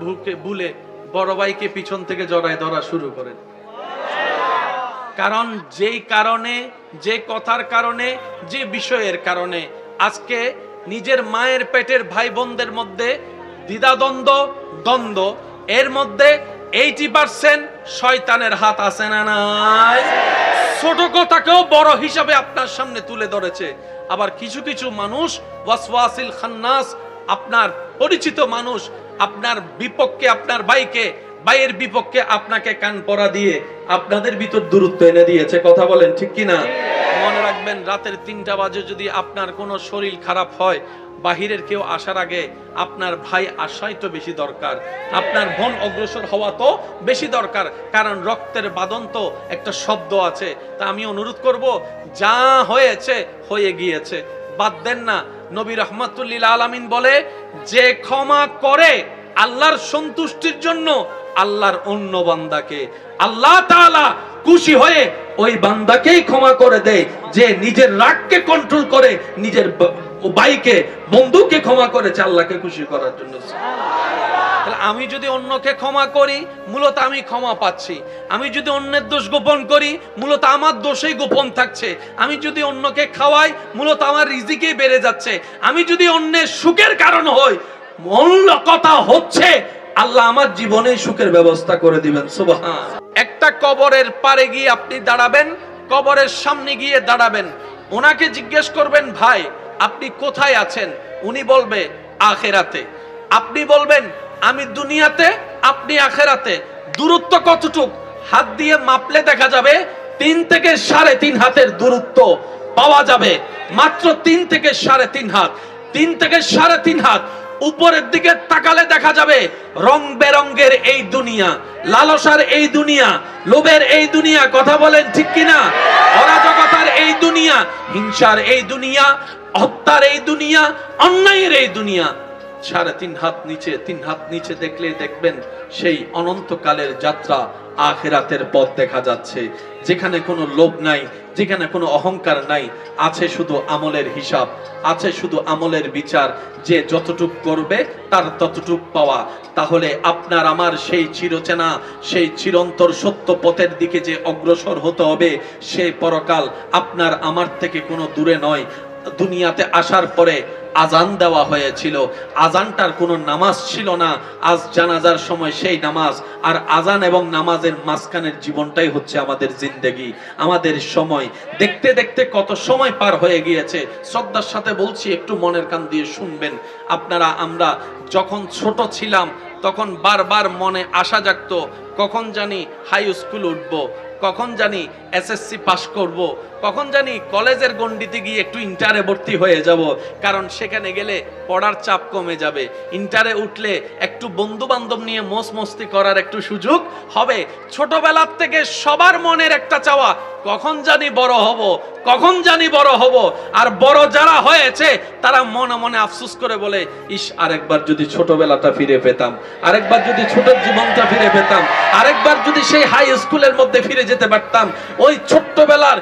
ভুলে বড় ভাইকে পিছন থেকে জড়ায় ধরা শুরু করেন। কারণ যেই কারণে, যে কথার কারণে, যে বিষয়ের কারণে আজকে নিজের মায়ের পেটের ভাই বোনদের মধ্যে দ্বন্দ্ব, এর মধ্যে 80% শয়তানের হাত আছে না নাই? ছোট কথাকেও বড় হিসাবে আপনার সামনে তুলে ধরেছে। আবার কিছু কিছু মানুষ ওয়াসওয়াসিল খান্নাস, আপনার পরিচিত মানুষ আপনার বিপক্ষে, আপনার ভাইকে, ভাইয়ের বিপক্ষে আপনাকে কান পরা দিয়ে আপনাদের ভিতর দূরত্ব এনে দিয়েছে। কথা বলেন ঠিক কিনা? মনে রাখবেন, রাতের 3টা বাজে যদি আপনার কোনো শরীর খারাপ হয়, বাহিরের কেউ আসার আগে আপনার ভাই আসাই তো বেশি দরকার, আপনার বোন অগ্রসর হওয়া তো বেশি দরকার। কারণ রক্তের বাঁধন তো একটা শব্দ আছে। তা আমি অনুরোধ করব, যা হয়েছে হয়ে গিয়েছে, বাদ দেন না। নবী রাহমাতুল লিল আলামিন বলে, যে ক্ষমা করে আল্লাহর সন্তুষ্টির জন্য আল্লাহর অন্য বান্দাকে আল্লাহ তাআলা খুশি হয়ে ওই বান্দাকেই ক্ষমা করে দেয়, যে নিজের রাগকে কন্ট্রোল করে নিজের ভাইকে বন্ধুকে ক্ষমা করেছে আল্লাহকে খুশি করার জন্য। তাহলে আমি যদি অন্যকে ক্ষমা করি মূলত আমি ক্ষমা পাচ্ছি, আমি যদি অন্যের দোষ গোপন করি মূলত আমার দোষই গোপন থাকছে, আমি যদি অন্যকে খাওয়াই মূলত আমার রিজিকই বেড়ে যাচ্ছে, আমি যদি অন্যের সুখের কারণ হই মূল কথা হচ্ছে আল্লাহ আমার জীবনে সুখের ব্যবস্থা করে দিবেন। সুবহান। একটা কবরের পারে গিয়ে আপনি দাঁড়াবেন, কবরের সামনে গিয়ে দাঁড়াবেন, ওনাকে জিজ্ঞেস করবেন ভাই আপনি কোথায় আছেন, উনি বলবে আখিরাতে। আপনি বলবেন আমি দুনিয়াতে, আপনি আখিরাতে। দূরত্ব কতটুক? হাত দিয়ে মাপলে দেখা যাবে 3 থেকে 3.5 হাতের দূরত্ব পাওয়া যাবে, মাত্র 3 থেকে 3.5 হাত। 3 থেকে 3.5 হাত উপরের দিকে তাকালে দেখা যাবে রং বেরঙ্গের এই দুনিয়া, লালসার এই দুনিয়া, লোভের এই দুনিয়া, কথা বলেন ঠিক কিনা? অরাজকতার এই দুনিয়া, হিংসার এই দুনিয়া, হত্যার এই দুনিয়া, অন্যায়ের এই দুনিয়া। 3.5 হাত নিচে, 3 হাত নিচে দেখলে দেখবেন সেই অনন্তকালের যাত্রা আখিরাতের পথ দেখা যাচ্ছে, যেখানে কোনো লোভ নাই, যেখানে কোনো অহংকার নাই, আছে শুধু আমলের হিসাব, আছে শুধু আমলের বিচার, যে যতটুক করবে তার ততটুক পাওয়া। তাহলে আপনার আমার সেই চিরচেনা, সেই চিরন্তর সত্য পথের দিকে যে অগ্রসর হতে হবে, সেই পরকাল আপনার আমার থেকে কোনো দূরে নয়। দুনিয়াতে আসার পরে আজান দেওয়া হয়েছিল, আজানটার কোনো নামাজ ছিল না, আজ জানাজার সময় সেই নামাজ, আর আজান এবং নামাজের মাঝখানের জীবনটাই হচ্ছে আমাদের জিন্দেগি, আমাদের সময়। দেখতে দেখতে কত সময় পার হয়ে গিয়েছে। শ্রদ্ধার সাথে বলছি, একটু মনের কান দিয়ে শুনবেন আপনারা। আমরা যখন ছোট ছিলাম তখন বারবার মনে আশা জাগতো কখন জানি হাই স্কুল উঠবো, কখন জানি এসএসসি পাস করব, কখন জানি কলেজের গণ্ডিতে গিয়ে একটু ইন্টারে ভর্তি হয়ে যাব, কারণ সেখানে গেলে পড়ার চাপ কমে যাবে, ইন্টারে উঠলে একটু বন্ধু বান্ধব নিয়ে মোজ মস্তি করার একটু সুযোগ হবে। ছোটবেলার থেকে সবার মনের একটা চাওয়া কখন জানি বড় হব, কখন জানি বড় হব। আর বড় যারা হয়েছে তারা মনে মনে আফসোস করে বলে, ইস আরেকবার যদি ছোটবেলাটা ফিরে পেতাম, আরেকবার যদি ছোট জীবনটা ফিরে পেতাম, আরেকবার যদি সেই হাই স্কুলের মধ্যে ফিরে যেতে পারতাম। ওই ছোট্টবেলার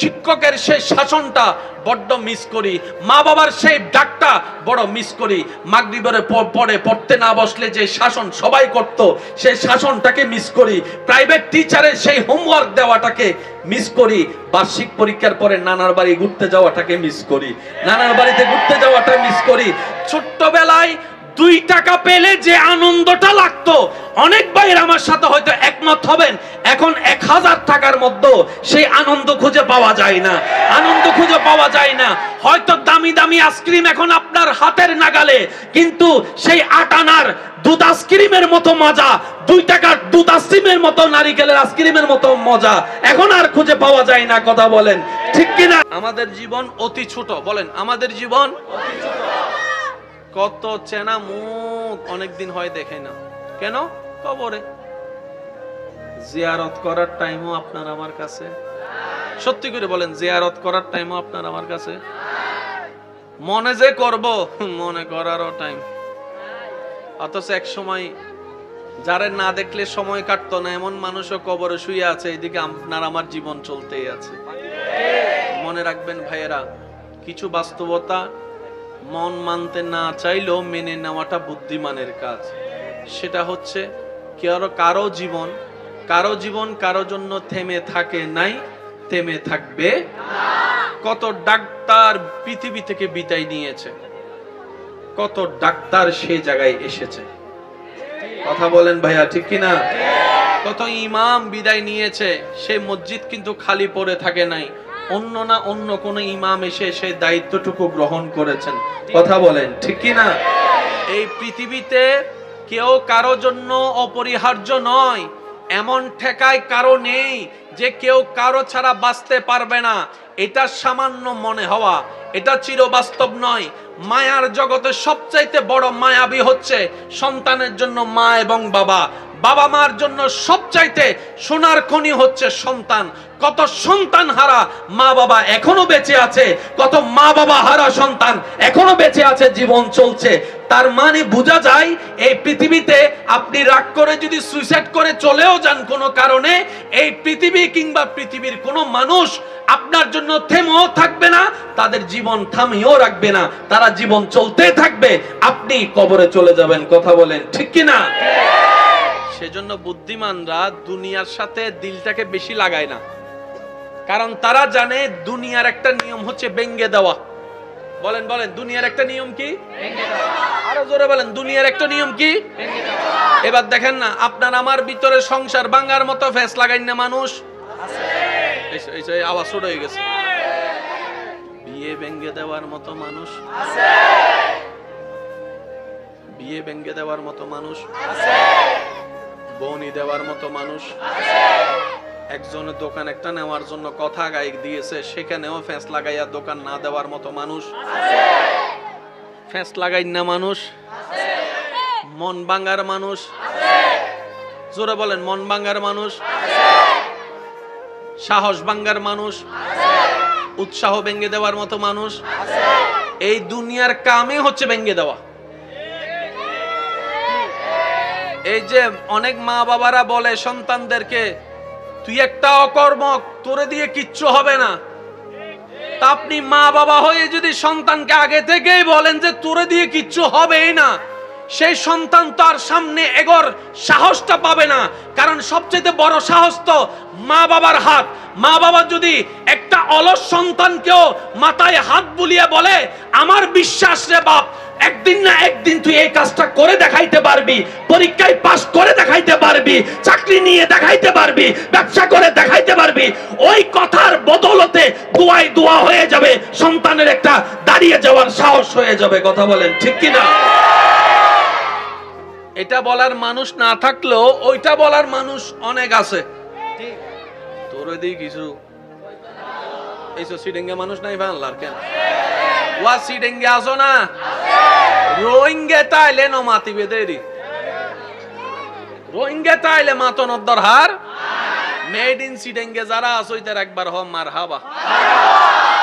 শিক্ষকের সেই শাসনটা বড্ড মিস করি, মা বাবার সেই ডাকটা বড় মিস করি, মাগরিবের পরে পড়তে না বসলে যে শাসন সবাই করত সেই শাসনটাকে মিস করি, প্রাইভেট টিচারের সেই হোমওয়ার্ক দেওয়াটাকে মিস করি, বার্ষিক পরীক্ষার পরে নানার বাড়ি ঘুরতে যাওয়াটাকে মিস করি, নানার বাড়িতে ঘুরতে যাওয়াটা মিস করি। ছোট্টবেলায় 2 টাকা পেলে যে আনন্দটা লাগতো, অনেক ভাইয়ের আমার সাথে হয়তো একমত হবেন, এখন 1000 টাকার মধ্যে সেই আনন্দ খুঁজে পাওয়া যায় না, আনন্দ খুঁজে পাওয়া যায় না। হয়তো দামি দামি আইসক্রিম এখন আপনার হাতের নাগালে, কিন্তু সেই 8 আনার দুধ আইসক্রিমের মতো মজা, 2 টাকার দুধ আইসক্রিমের মতো, নারিকেলের আইসক্রিমের মতো মজা এখন আর খুঁজে পাওয়া যায় না, কথা বলেন ঠিক কিনা? আমাদের জীবন অতি ছোট, বলেন আমাদের জীবন অতি ছোট। কত চেনা মুখ অনেকদিন হয় দেখে না, কেন? কবরে জিয়ারত করার টাইমও আপনার আমার কাছে, সত্যি করে বলেন, জিয়ারত করার টাইমও আপনার আমার কাছে, মনে যে করব মনে করারও টাইম। অথচ এক সময় যারে না দেখলে সময় কাটতো না এমন মানুষও কবরে শুয়ে আছে, এদিকে আপনার আমার জীবন চলতেই আছে। মনে রাখবেন ভাইয়েরা, কিছু বাস্তবতা মন মানতে না চাইলেও মেনে নেওয়াটা বুদ্ধিমানের কাজ। সেটা হচ্ছে কারো জীবন কারো জন্য থেমে থাকে নাই, থেমে থাকবে না। কত ডাক্তার পৃথিবী থেকে বিদায় নিয়েছে, কত ডাক্তার সেই জায়গায় এসেছে, কথা বলেন ভাইয়া ঠিক কিনা? কত ইমাম বিদায় নিয়েছে, সেই মসজিদ কিন্তু খালি পড়ে থাকে নাই, অন্য না অন্য কোন ইমাম এসে সেই দায়িত্বটুকু গ্রহণ করেছেন, কথা বলেন ঠিক কিনা? এই পৃথিবীতে কেউ কারো জন্য অপরিহার্য নয়, এমন ঠেকায় কারো নেই যে কেউ কারো ছাড়া বাঁচতে পারবে না। এটা সামান্য মনে হওয়া, এটা চিরবাস্তব নয়। মায়ার জগতে সবচাইতে বড় মায়াবী হচ্ছে সন্তানের জন্য মা এবং বাবা, বাবা মার জন্য সবচাইতে সোনার খনি হচ্ছে সন্তান। কত সন্তান হারা মা বাবা এখনো বেঁচে আছে, কত মা বাবা হারা সন্তান এখনো বেঁচে আছে, জীবন চলছে। তার মানে বোঝা যায় এই পৃথিবীতে আপনি রাগ করে যদি সুইসাইড করে চলেও যান কোনো কারণে, এই পৃথিবী কিংবা পৃথিবীর কোনো মানুষ আপনার জন্য থেমেও থাকবে না, তাদের জীবন থামিয়েও রাখবে না, তারা জীবন চলতে থাকবে, আপনি কবরে চলে যাবেন। কথা বলেন ঠিক কি না? সেজন্য বুদ্ধিমানরা দুনিয়ার সাথে দিলটাকে বেশি লাগায় না, কারণ তারা জানে দুনিয়ার একটা নিয়ম হচ্ছে ভেঙে দেওয়া। বলেন বলেন, দুনিয়ার একটা নিয়ম কি? ভেঙে দেওয়া। আরো জোরে বলেন, দুনিয়ার একটা নিয়ম কি? ভেঙে দেওয়া। এবার দেখেন না, আপনার আমার ভিতরে সংসার ভাঙার মতো ফেস লাগাই না মানুষ আছে? এই আওয়াজ ছোট হয়ে গেছে। বিয়ে ভেঙে দেওয়ার মতো মানুষ আছে? বিয়ে ভেঙে দেওয়ার মতো মানুষ আছে? বনি দেওয়ার মতো মানুষ আছে? একজনের দোকান একটা নেওয়ার জন্য কথা গাই দিয়েছে, সেখানেও ফেঁস লাগাইয়া দোকান না দেওয়ার মতো মানুষ আছে? ফেঁস লাগাই না মানুষ আছে? মন ভাঙার মানুষ আছে? জোরে বলেন, মন ভাঙার মানুষ আছে? সাহস ভাঙার মানুষ আছে? উৎসাহ ভেঙে দেওয়ার মতো মানুষ আছে? এই দুনিয়ার কামে হচ্ছে ভেঙে দেওয়া। এই যে অনেক মা বাবারা বলে সন্তানদেরকে, তুই একটা অকর্মক, তোরে দিয়ে কিচ্ছু হবে না। তা আপনি মা বাবা হয়ে যদি সন্তানকে আগে থেকেই বলেন যে তোরে দিয়ে কিচ্ছু হবেই না, সেই সন্তান তার সামনে এগোর সাহসটা পাবে না। কারণ সবচেয়ে বড় সাহস তো মা বাবার হাত। মা বাবা যদি একটা অলস সন্তানকেও মাথায় হাত বুলিয়ে বলে, আমার বিশ্বাস রে বাপ, একদিন না একদিন তুই এই কাজটা করে দেখাইতে পারবি, পরীক্ষায় পাস করে দেখাইতে পারবি, চাকরি নিয়ে দেখাইতে পারবি, ব্যবসা করে দেখাইতে পারবি, ওই কথার বদলতে দোয়ায় দোয়া হয়ে যাবে, সন্তানের একটা দাঁড়িয়ে যাওয়ার সাহস হয়ে যাবে। কথা বলেন ঠিক কি না? এটা বলার মানুষ না থাকলেও ওইটা বলার মানুষ অনেক আছে। তোরে দিই কিছু এইসব সিডেঙ্গা মানুষ নাই বাংলার কেন? ওয়া সিডেঙ্গে আসো না, রোহিঙ্গা তাইলে ন মাতি বেদেরি, রোহিঙ্গা তাইলে মাতনের দরহার। মেড ইন সিডেঙ্গে যারা আসো ইতার একবার হ মারহাবা,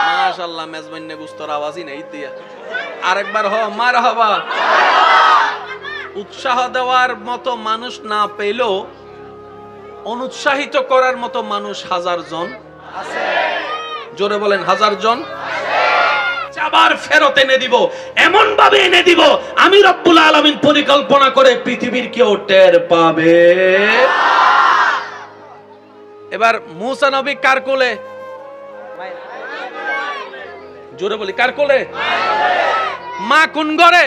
মাশাআল্লাহ, মেজবান্নে গুস্তর আওয়াজই নাই দিয়া, আরেকবার হ মারহাবা। উৎসাহ দেওয়ার মতো মানুষ না পেলেও অনুৎসাহিত করার মতো মানুষ হাজার জন আছে। জোরে বলেন, হাজার জন। আবার ফেরত এনে দিব, এমন ভাবে এনে দিব আমি রব্বুল আলামিন পরিকল্পনা করে পৃথিবীর কেউ টের পাবে। এবার মুসা নবী কার কোলে? জোরে বলি, কার কোলে? মা কোন ঘরে?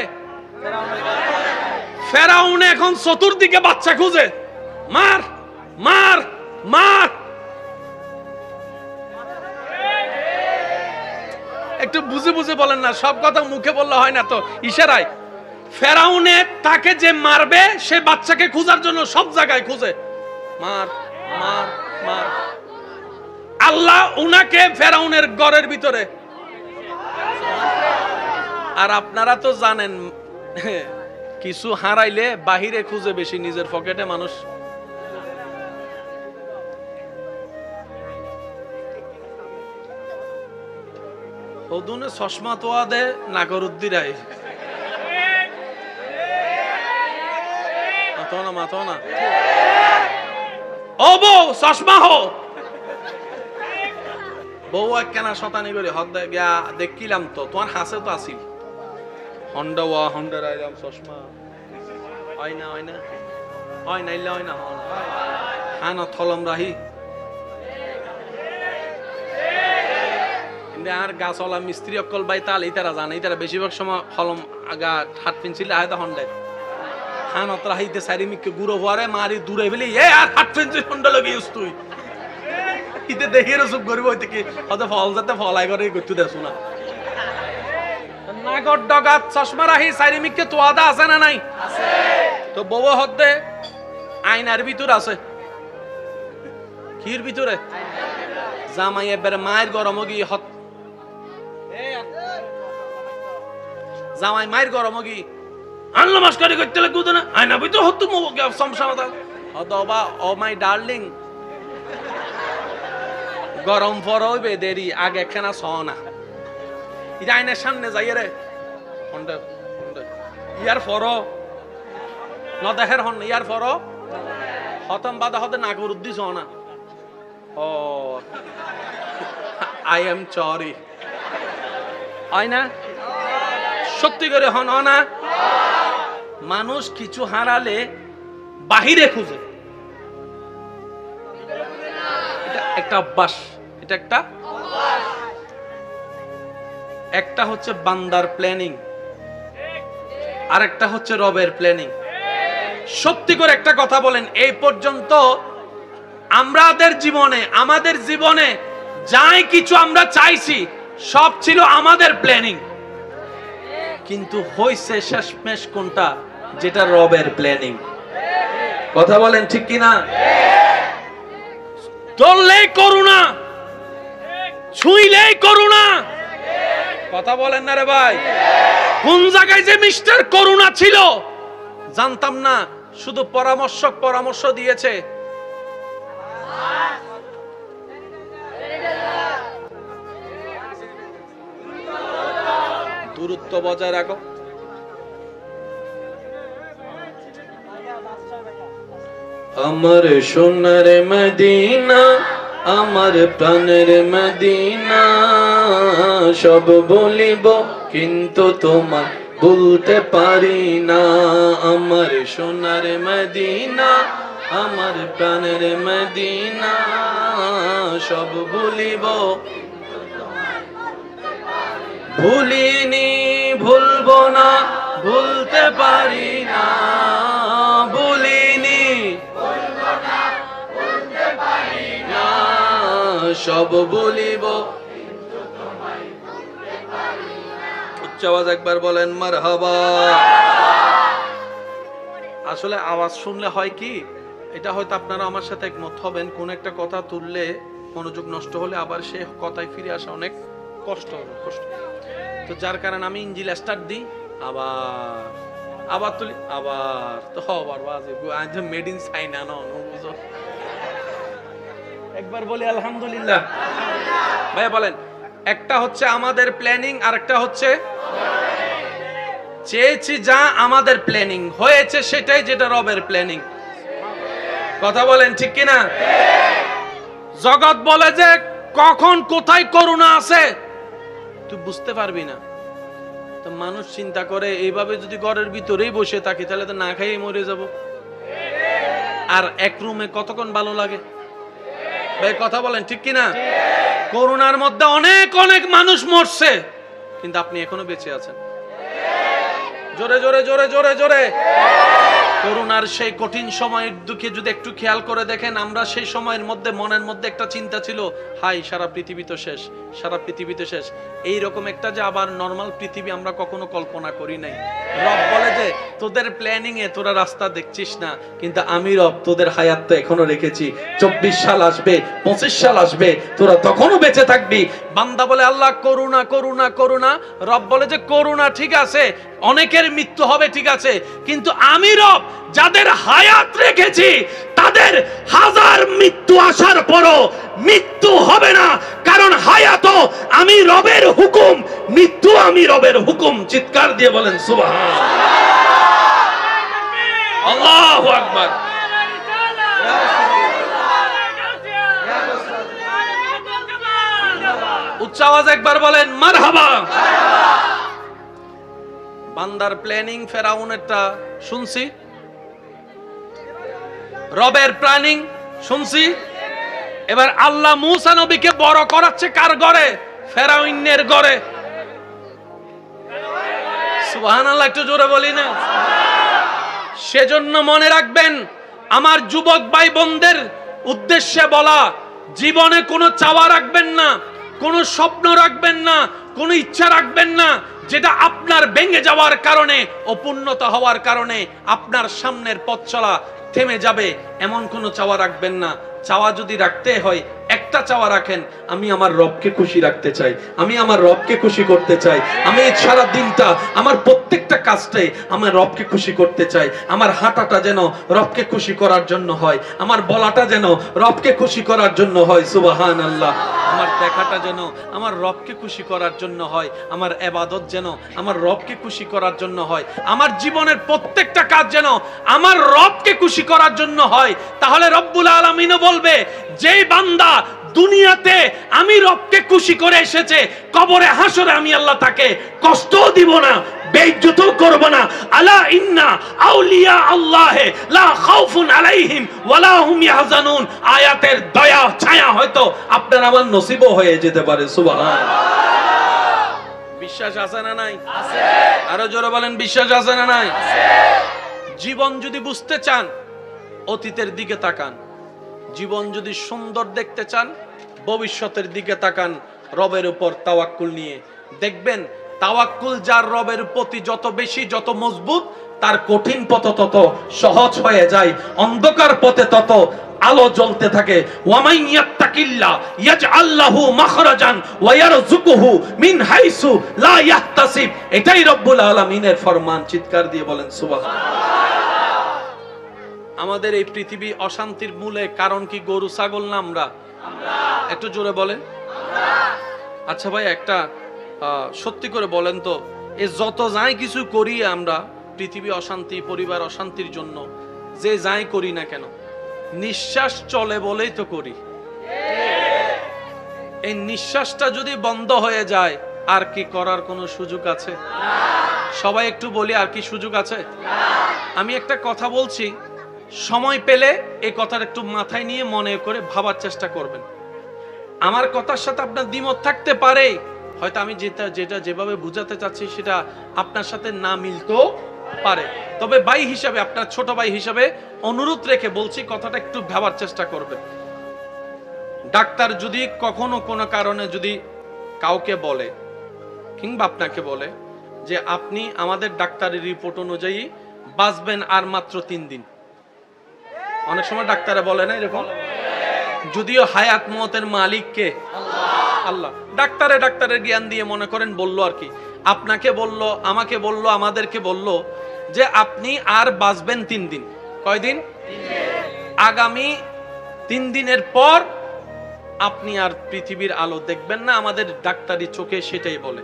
ফেরাউন এখন চতুর্দিকে বাচ্চা খুঁজে, মার মার মার। একটু বুঝে বুঝে বলেন না, সব কথা মুখে বললে হয় না তো, ইশারায়। ফেরাউনে তাকে যে মারবে সে বাচ্চাকে খোঁজার জন্য সব জায়গায় খুঁজে, মার মার মার। আল্লাহ উনাকে ফেরাউনের ঘরের ভিতরে। আর আপনারা তো জানেন, কিছু হারাইলে বাহিরে খুঁজে বেশি, নিজের পকেটে মানুষ। ওদুনে চশমা তোয়া দে নাগর উদ্দিরাই মাতো না, মাতো না। ও বউ, চশমা হো। বউ একখানা শতানি করে হদ গিয়া দেখিলাম তো, তোমার হাসে তো আসিল হন্ডা ওয়া হন্ডা রাইলাম চশমা হয় না, হয় না, হয় না, ইল্লা হয় না, হ্যাঁ না থলম রাহি। আর গাছওয়ালা মিস্ত্রি অকল বাই তাল ইতারা জানে, ইতারা বেশিরভাগ সময় হলম আগা হাত পেন্সিল আয়তা হন্ডায় হান অতরা হাইতে সারি মিকে গুড়ো হওয়ারে মারি দূরে বলি, এ আর হাত পেন্সিল হন্ডা লাগিস তুই ইতে দেখে রসুপ করবো, ওই থেকে হয়তো ফল যাতে ফলাই করে করতে দেছো না। নাগর ডগাত চশমা রাহি সারি মিকে তোয়াদা আছে না নাই? তো বউ হতে আয়নার ভিতর আছে, কির ভিতরে? জামাই এবারে মায়ের গরম গিয়ে হত, জামাই মায়ের গরম গি আনলো মাস্কারি করতে লাগতো না, আয়না ভিতর হতো সমস্যা হতবা। ও মাই ডার্লিং, গরম ফর হইবে দেরি, আগে খানা সনা এটা আইনের সামনে যাই রে ইয়ার ফর ন দেহের হন ইয়ার ফর হতম বাদা হতে নাগর উদ্দিস না ও আই এম সরি হয় না সত্যি করে হন না মানুষ কিছু হারালে বাহিরে খুঁজে এটা একটা অভ্যাস এটা একটা হচ্ছে বান্দার প্ল্যানিং আর একটা হচ্ছে রবের প্ল্যানিং সত্যি করে একটা কথা বলেন এই পর্যন্ত আমাদের জীবনে যাই কিছু আমরা চাইছি সব ছিল আমাদের প্ল্যানিং কিন্তু হইছে শেষমেশ কোনটা যেটা রবের প্ল্যানিং কথা বলেন ঠিক কিনা ধরলেই করুণা ছুঁইলেই করুণা কথা বলেন না রে ভাই কোন জায়গায় যে মিস্টার করুণা ছিল জানতাম না শুধু পরামর্শ দিয়েছে দূরত্ব বজায় রাখো আমার সোনার মদিনা আমার প্রাণের মদিনা সব বলিব কিন্তু তোমার বলতে পারি না আমার সোনার মদিনা আমার প্রাণের মদিনা সব বলিব ভুলিনি ভুলবো না ভুলতে পারি না ভুলিনি সব বলিব উচ্চ আওয়াজ একবার বলেন মারহাবা আসলে আওয়াজ শুনলে হয় কি এটা হয়তো আপনারা আমার সাথে একমত হবেন কোন একটা কথা তুললে মনোযোগ নষ্ট হলে আবার সে কথায় ফিরে আসা অনেক কষ্ট তো যার কারণে আমি ইঞ্জিল স্টার্ট দিই আবার তুলি আবার তো হবার বাজে আজ মেড ইন চাইনা না বুঝো একবার বলি আলহামদুলিল্লাহ ভাইয়া বলেন একটা হচ্ছে আমাদের প্ল্যানিং আর একটা হচ্ছে চেয়েছি যা আমাদের প্ল্যানিং হয়েছে সেটাই যেটা রবের প্ল্যানিং কথা বলেন ঠিক কিনা জগৎ বলে যে কখন কোথায় করুণা আছে তুই বুঝতে পারবি না তো মানুষ চিন্তা করে এইভাবে যদি ঘরের ভিতরেই বসে থাকি তাহলে তো না খাইয়ে মরে যাব আর এক রুমে কতক্ষণ ভালো লাগে ভাই কথা বলেন ঠিক কিনা করোনার মধ্যে অনেক মানুষ মরছে কিন্তু আপনি এখনো বেঁচে আছেন জোরে জোরে জোরে জোরে জোরে করোনার সেই কঠিন সময়ের দুঃখে যদি একটু খেয়াল করে দেখেন আমরা সেই সময়ের মধ্যে মনের মধ্যে একটা চিন্তা ছিল হাই সারা পৃথিবী তো শেষ এইরকম একটা যে আবার নরমাল পৃথিবী আমরা কখনো কল্পনা করি নাই রব বলে যে তোদের প্ল্যানিং এ তোরা রাস্তা দেখছিস না কিন্তু আমি রব তোদের হায়াত তো এখনো রেখেছি 24 সাল আসবে 25 সাল আসবে তোরা তখনও বেঁচে থাকবি বান্দা বলে আল্লাহ করুণা করুণা করুণা রব বলে যে করুণা ঠিক আছে অনেকের মৃত্যু হবে ঠিক আছে কিন্তু আমি রব যাদের হায়াত রেখেছি তাদের হাজার মৃত্যু আসার পরও মৃত্যু হবে না কারণ হায়াত আমি রবের হুকুম মৃত্যু আমি রবের হুকুম চিৎকার দিয়ে বলেন সুবহানাল্লাহ আল্লাহু আকবার উচ্চ আওয়াজ একবার বলেন মারহাবা বান্দার প্ল্যানিং ফেরাউনেরটা শুনছি রবের প্ল্যানিং শুনছি এবার আল্লাহ মূসা নবীকে বড় করাচ্ছে কার ঘরে ফেরাউনের ঘরে সুবহানাল্লাহ একটু জোরে বলি না সেজন্য মনে রাখবেন আমার যুবক ভাই বোনদের উদ্দেশ্যে বলা জীবনে কোনো চাওয়া রাখবেন না কোনো স্বপ্ন রাখবেন না কোনো ইচ্ছা রাখবেন না যেটা আপনার ভেঙে যাওয়ার কারণে অপূর্ণতা হওয়ার কারণে আপনার সামনের পথ চলা থেমে যাবে এমন কোনো চাওয়া রাখবেন না চাওয়া যদি রাখতে হয় একটা চাওয়া রাখেন আমি আমার রবকে খুশি রাখতে চাই আমি আমার রবকে খুশি করতে চাই আমি সারা দিনটা আমার প্রত্যেকটা কাজটাই আমার রবকে খুশি করতে চাই। আমার হাঁটাটা যেন রবকে খুশি করার জন্য হয়, আমার বলাটা যেন রবকে খুশি করার জন্য হয়, সুবহানাল্লাহ। আমার দেখাটা যেন আমার রবকে খুশি করার জন্য হয়, আমার ইবাদত যেন আমার রবকে খুশি করার জন্য হয়, আমার জীবনের প্রত্যেকটা কাজ যেন আমার রবকে খুশি করার জন্য হয়। তাহলে রব্বুল আলামিনও বলবে, যেই বান্দা দুনিয়াতে আমি রবকে খুশি করে এসেছে, কবরে হাসরে আমি আল্লাহ তাকে কষ্টও দিব না, বেইজ্জতও করব না। আলা ইন্না আউলিয়া আল্লাহে লা খাউফুন আলাইহিম ওয়ালা হুম ইয়াহজানুন। আয়াতের দয়া ছায়া হয়তো আপনার আমার নসিবও হয়ে যেতে পারে। সুবহানাল্লাহ। বিশ্বাস আছে না নাই? আছে। আরো জোরে বলেন, বিশ্বাস আছে না নাই? আছে। জীবন যদি বুঝতে চান, অতীতের দিকে তাকান। জীবন যদি সুন্দর দেখতে চান, ভবিষ্যতের দিকে তাকান। রবের উপর তাওয়াক্কুল নিয়ে দেখবেন, তাওয়াক্কুল যার রবের প্রতি যত বেশি, যত মজবুত, তার কঠিন পথ তত সহজ হয়ে যায়, অন্ধকার পথে তত আলো জ্বলতে থাকে। ওয়ামাই ইয়াত্তাকিল্লাহ ইয়াজআল লাহু মাখরাজান ওয়া ইয়ারযুকুহু মিন হাইসু লা ইয়াহতাসিব। এটাই রব্বুল আলামিনের ফরমান। চিৎকার দিয়ে বলেন সুবহানাল্লাহ। আমাদের এই পৃথিবী অশান্তির মূলে কারণ কি গরু ছাগল না আমরা? একটু জোরে বলেন। আচ্ছা ভাই, একটা সত্যি করে বলেন তো, এ যত যাই কিছু করি আমরা, পৃথিবী অশান্তি, পরিবার অশান্তির জন্য যে যাই করি না কেন, নিঃশ্বাস চলে বলেই তো করি। এই নিঃশ্বাসটা যদি বন্ধ হয়ে যায়, আর কি করার কোনো সুযোগ আছে? সবাই একটু বলি, আর কি সুযোগ আছে? আমি একটা কথা বলছি, সময় পেলে এই কথাটা একটু মাথায় নিয়ে মনে করে ভাবার চেষ্টা করবেন। আমার কথার সাথে আপনার দ্বিমত থাকতে পারে, হয়তো আমি যেটা যেভাবে বুঝাতে চাচ্ছি সেটা আপনার সাথে না মিলতেও পারে, তবে ভাই হিসাবে, আপনার ছোট ভাই হিসাবে অনুরোধ রেখে বলছি, কথাটা একটু ভাবার চেষ্টা করবেন। ডাক্তার যদি কখনো কোনো কারণে যদি কাউকে বলে, কিংবা আপনাকে বলে যে আপনি আমাদের ডাক্তারের রিপোর্ট অনুযায়ী বাঁচবেন আর মাত্র 3 দিন, অনেক সময় ডাক্তারে বলে না এরকম, যদিও হায়াত মওতের মালিক কে? আল্লাহ। ডাক্তারের জ্ঞান দিয়ে মনে করেন বললো আর কি, আপনাকে বললো, আমাকে বললো, আমাদেরকে বললো যে আপনি আর বাঁচবেন 3 দিন। কয়দিন? আগামী 3 দিনের পর আপনি আর পৃথিবীর আলো দেখবেন না, আমাদের ডাক্তারি চোখে সেটাই বলে।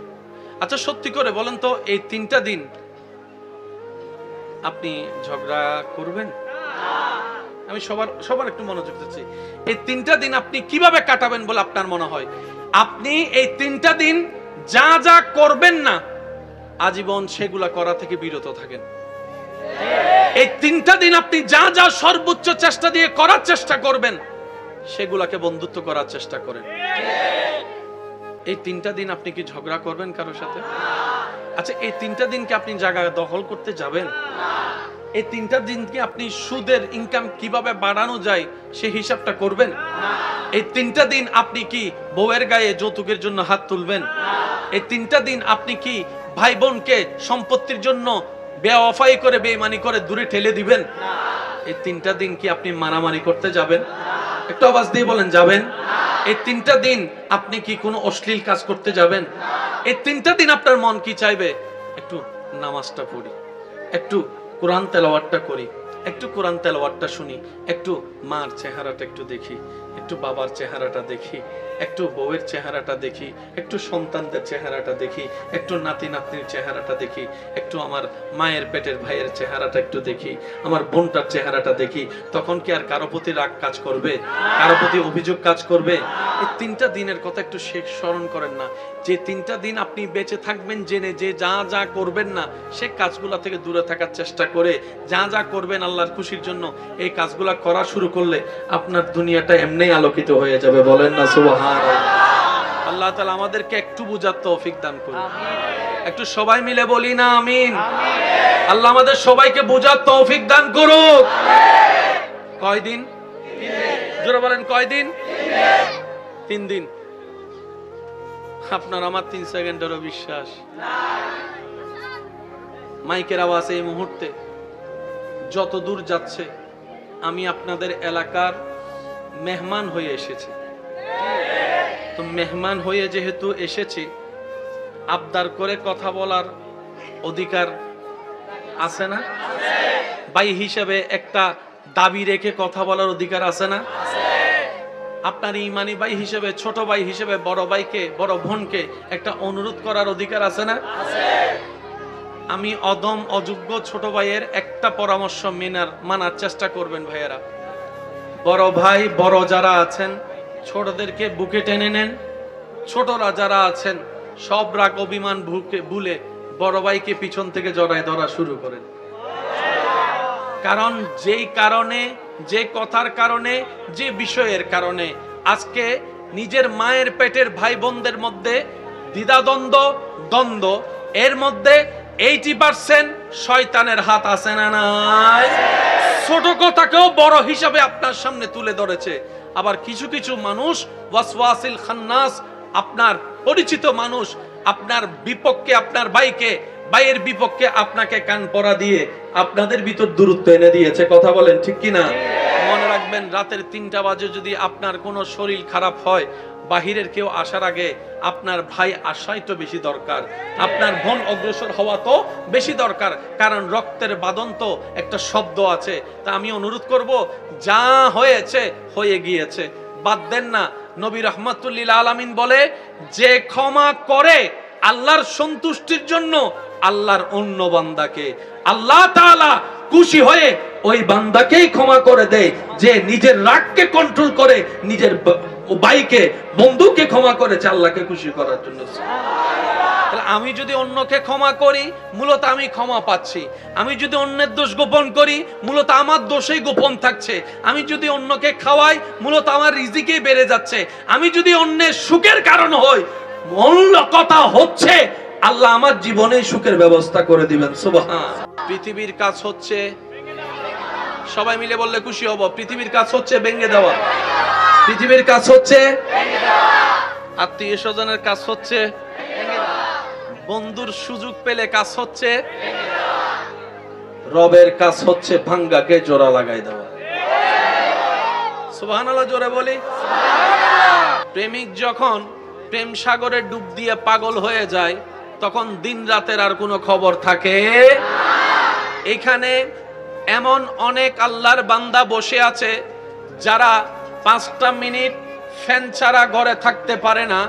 আচ্ছা সত্যি করে বলেন তো, এই 3টা দিন আপনি ঝগড়া করবেন? আমি সবার একটু মনোযোগ দিচ্ছি। এই 3টা দিন আপনি কিভাবে কাটাবেন বলে আপনার মনে হয়? আপনি এই 3টা দিন যা যা করবেন না, আজীবন সেগুলা করা থেকে বিরত থাকেন। এই 3টা দিন আপনি যা যা সর্বোচ্চ চেষ্টা দিয়ে করার চেষ্টা করবেন, সেগুলাকে বন্ধুত্ব করার চেষ্টা করেন। এই 3টা দিন আপনি কি ঝগড়া করবেন কারোর সাথে? আচ্ছা, এই 3টা দিনকে আপনি জায়গা দখল করতে যাবেন? এই 3টা দিনকে আপনি সুদের ইনকাম কিভাবে বাড়ানো যায় সেই হিসাবটা করবেন? এই 3টা দিন আপনি কি বউয়ের গায়ে যৌতুকের জন্য হাত তুলবেন? এই 3টা দিন আপনি কি ভাই বোনকে সম্পত্তির জন্য বেওয়াফাই করে, বেঈমানি করে দূরে ঠেলে দিবেন? এই 3টা দিন কি আপনি মারামারি করতে যাবেন? একটু আওয়াজ দিয়ে বলেন, যাবেন? এই 3টা দিন আপনি কি কোনো অশ্লীল কাজ করতে যাবেন? এই 3টা দিন আপনার মন কি চাইবে? একটু নামাজটা পড়ি, একটু কোরআন তেলাওয়াতটা করি, একটু কোরআন তেলাওয়াতটা শুনি, একটু মার চেহারাটা একটু দেখি, একটু বাবার চেহারাটা দেখি, একটু বউয়ের চেহারাটা দেখি, একটু সন্তানদের চেহারাটা দেখি, একটু নাতি নাতনির চেহারাটা দেখি, একটু আমার মায়ের পেটের ভাইয়ের চেহারাটা একটু দেখি, আমার বোনটার চেহারাটা দেখি। তখন কি আর কারো প্রতি রাগ কাজ করবে? কারো প্রতি অভিযোগ কাজ করবে? এই 3টা দিনের কথা একটু স্মরণ করেন না। যে 3টা দিন আপনি বেঁচে থাকবেন জেনে যে যা যা করবেন না, সে কাজগুলা থেকে দূরে থাকার চেষ্টা করে যা যা করবেন আল্লাহর খুশির জন্য, এই কাজগুলা করা শুরু করলে আপনার দুনিয়াটা এমনিই আলোকিত হয়ে যাবে। বলেন না সুবহানাল্লাহ। আল্লাহ তাআলা আমাদেরকে একটু বুঝার তৌফিক দান করুন। একটু সবাই মিলে বলি না আমিন। আল্লাহ আমাদের সবাইকে বুঝার তৌফিক দান করুক। কয়দিন? জোরে বলেন, কয়দিন? 3 দিন। আপনার আমার 3 সেকেন্ডেরও বিশ্বাস? মাইকের আওয়াজ এই মুহূর্তে যত দূর যাচ্ছে, আমি আপনাদের এলাকার মেহমান হয়ে এসেছি। তো মেহমান হয়ে যেহেতু এসেছি, আবদার করে কথা বলার অধিকার আছে না? ভাই হিসেবে একটা দাবি রেখে কথা বলার অধিকার আছে না? আপনার ইমানি ভাই হিসেবে, ছোট ভাই হিসেবে বড় ভাইকে, বড় বোনকে একটা অনুরোধ করার অধিকার আছে না? আমি অদম অযোগ্য ছোট ভাইয়ের একটা পরামর্শ মানার চেষ্টা করবেন ভাইয়েরা। বড় ভাই বড় যারা আছেন ছোটদেরকে বুকে টেনে নেন, ছোটরা যারা আছেন সব রাগ অভিমান ভুলে বড় ভাইকে পিছন থেকে জড়ায় ধরা শুরু করেন। কারণ যেই কারণে, যে কথার কারণে, যে বিষয়ের কারণে আজকে নিজের মায়ের পেটের ভাই বোনদের মধ্যে দ্বিধাদ্বন্দ্ব, দ্বন্দ্ব, এর মধ্যে 80% শয়তানের হাত আছে না নাই? ছোট কথাকেও বড় হিসাবে আপনার সামনে তুলে ধরেছে। আবার কিছু কিছু মানুষ ওয়াসওয়াসিল খান্নাস, আপনার পরিচিত মানুষ আপনার বিপক্ষে, আপনার ভাইকে, ভাইয়ের বিপক্ষে আপনাকে কান পড়া দিয়ে আপনাদের ভিতর দূরত্ব এনে দিয়েছে। কথা বলেন ঠিক কিনা? মনে রাখবেন, রাতের 3টা বাজে যদি আপনার কোনো শরীর খারাপ হয়, বাহিরের কেউ আসার আগে আপনার ভাই আসাই তো বেশি দরকার, আপনার বোন অগ্রসর হওয়া তো বেশি দরকার। কারণ রক্তের বাঁধন তো একটা শব্দ আছে। তা আমি অনুরোধ করব, যা হয়েছে হয়ে গিয়েছে, বাদ দেন না। নবী রাহমাতুল লিল আলামিন বলে, যে ক্ষমা করে আল্লাহর সন্তুষ্টির জন্য আল্লাহর অন্য বান্দাকে আল্লাহ তাআলা খুশি হয়ে ওই বান্দাকেই ক্ষমা করে দেয় যে নিজের রাগকে কন্ট্রোল করে, নিজের ভাইকে, বন্ধুকে ক্ষমা করেছে আল্লাহকে খুশি করার জন্য। তাহলে আমি যদি অন্যকে ক্ষমা করি, মূলত আমি ক্ষমা পাচ্ছি। আমি যদি অন্যের দোষ গোপন করি, মূলত আমার দোষই গোপন থাকছে। আমি যদি অন্যকে খাওয়াই, মূলত আমার রিজিকই বেড়ে যাচ্ছে। আমি যদি অন্যের সুখের কারণ হই, মূল কথা হচ্ছে আল্লাহ আমার জীবনে সুখের ব্যবস্থা করে দিবেন। সুবহান। পৃথিবীর কাজ হচ্ছে, সবাই মিলে বললে খুশি হব, পৃথিবীর কাজ হচ্ছে ভেঙে দেওয়া। পৃথিবীর কাজ হচ্ছে ভেঙে দেওয়া। আত্মীয় স্বজনের কাজ হচ্ছে ভেঙে দেওয়া। বন্ধুর সুযোগ পেলে কাজ হচ্ছে ভেঙে দেওয়া। রবের কাজ হচ্ছে ভাঙ্গাকে জোড়া লাগাই দেওয়া। সুবহানাল্লাহ, জোরে বলি সুবহানাল্লাহ। প্রেমিক যখন প্রেম সাগরে ডুব দিয়ে পাগল হয়ে যায়, তখন দিন রাতের আর কোনো খবর থাকে না। এখানে এমন অনেক আল্লাহর বান্দা বসে আছে যারা 5টা মিনিট ফ্যান ছাড়া ঘরে থাকতে পারে না,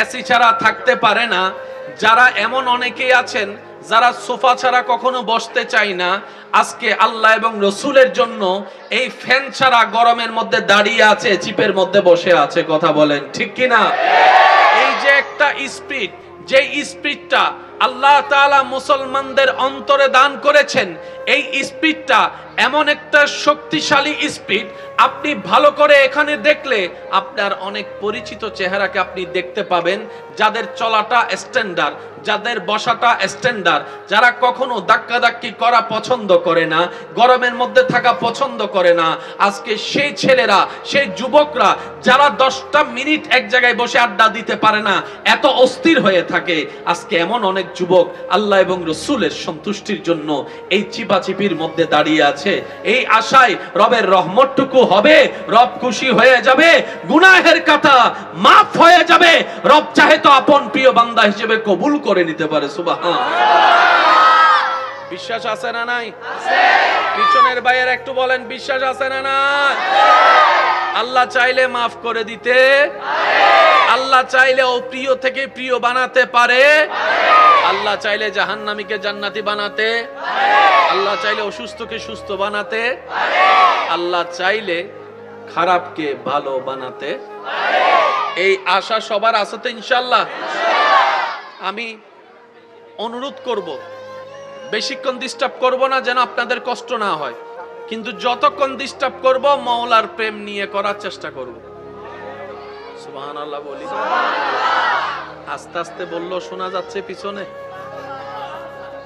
এসি ছাড়া থাকতে পারে না। যারা এমন অনেকেই আছেন যারা সোফা ছাড়া কখনো বসতে চায় না। আজকে আল্লাহ এবং রসুলের জন্য এই ফ্যান ছাড়া গরমের মধ্যে দাঁড়িয়ে আছে, চিপের মধ্যে বসে আছে। কথা বলেন ঠিক কিনা? এই যে একটা স্পিড, যে স্পিডটা আল্লাহ তাআলা মুসলমানদের অন্তরে দান করেছেন, এই স্পিডটা এমন একটা শক্তিশালী স্পিড, আপনি ভালো করে এখানে দেখলে আপনার অনেক পরিচিত চেহারাকে আপনি দেখতে পাবেন, যাদের চলাটা স্ট্যান্ডার্ড, যাদের বসাটা স্ট্যান্ডার্ড, যারা কখনো ধাক্কাধাক্কি করা পছন্দ করে না, গরমের মধ্যে থাকা পছন্দ করে না। আজকে সেই ছেলেরা, সেই যুবকরা যারা 10টা মিনিট এক জায়গায় বসে আড্ডা দিতে পারে না, এত অস্থির হয়ে থাকে, আজকে এমন অনেক যুবক আল্লাহ এবং রসুলের সন্তুষ্টির জন্য এই চিপাচিপির মধ্যে দাঁড়িয়ে আছে, এই আশায় রবের রহমতটুকু হবে, রব খুশি হয়ে যাবে, গুনাহের কথা মাফ হয়ে যাবে, রব চাহে তো আপন প্রিয় বান্দা হিসেবে কবুল করে নিতে পারে। সুবহান। বিশ্বাস আছে না নাই? আছে। পিছনের ভাইয়ের একটু বলেন, বিশ্বাস আছে না নাই? আল্লাহ চাইলে মাফ করে দিতে পারে, আল্লাহ চাইলে ও প্রিয় থেকে প্রিয় বানাতে পারে, আল্লাহ চাইলে জাহান্নামীকে জান্নাতি বানাতে পারে, আল্লাহ চাইলে অসুস্থকে সুস্থ বানাতে পারে, আল্লাহ চাইলে খারাপকে ভালো বানাতে পারে। এই আশা সবার আছে তো ইনশাআল্লাহ? আমি অনুরোধ করব, বেশিক্ষণ ডিস্টার্ব করব না যেন আপনাদের কষ্ট না হয়, কিন্তু যতক্ষণ ডিস্টার্ব করব মাওলার প্রেম নিয়ে করার চেষ্টা করব। সুবহানাল্লাহ বলি। আস্তে আস্তে বললো শোনা যাচ্ছে,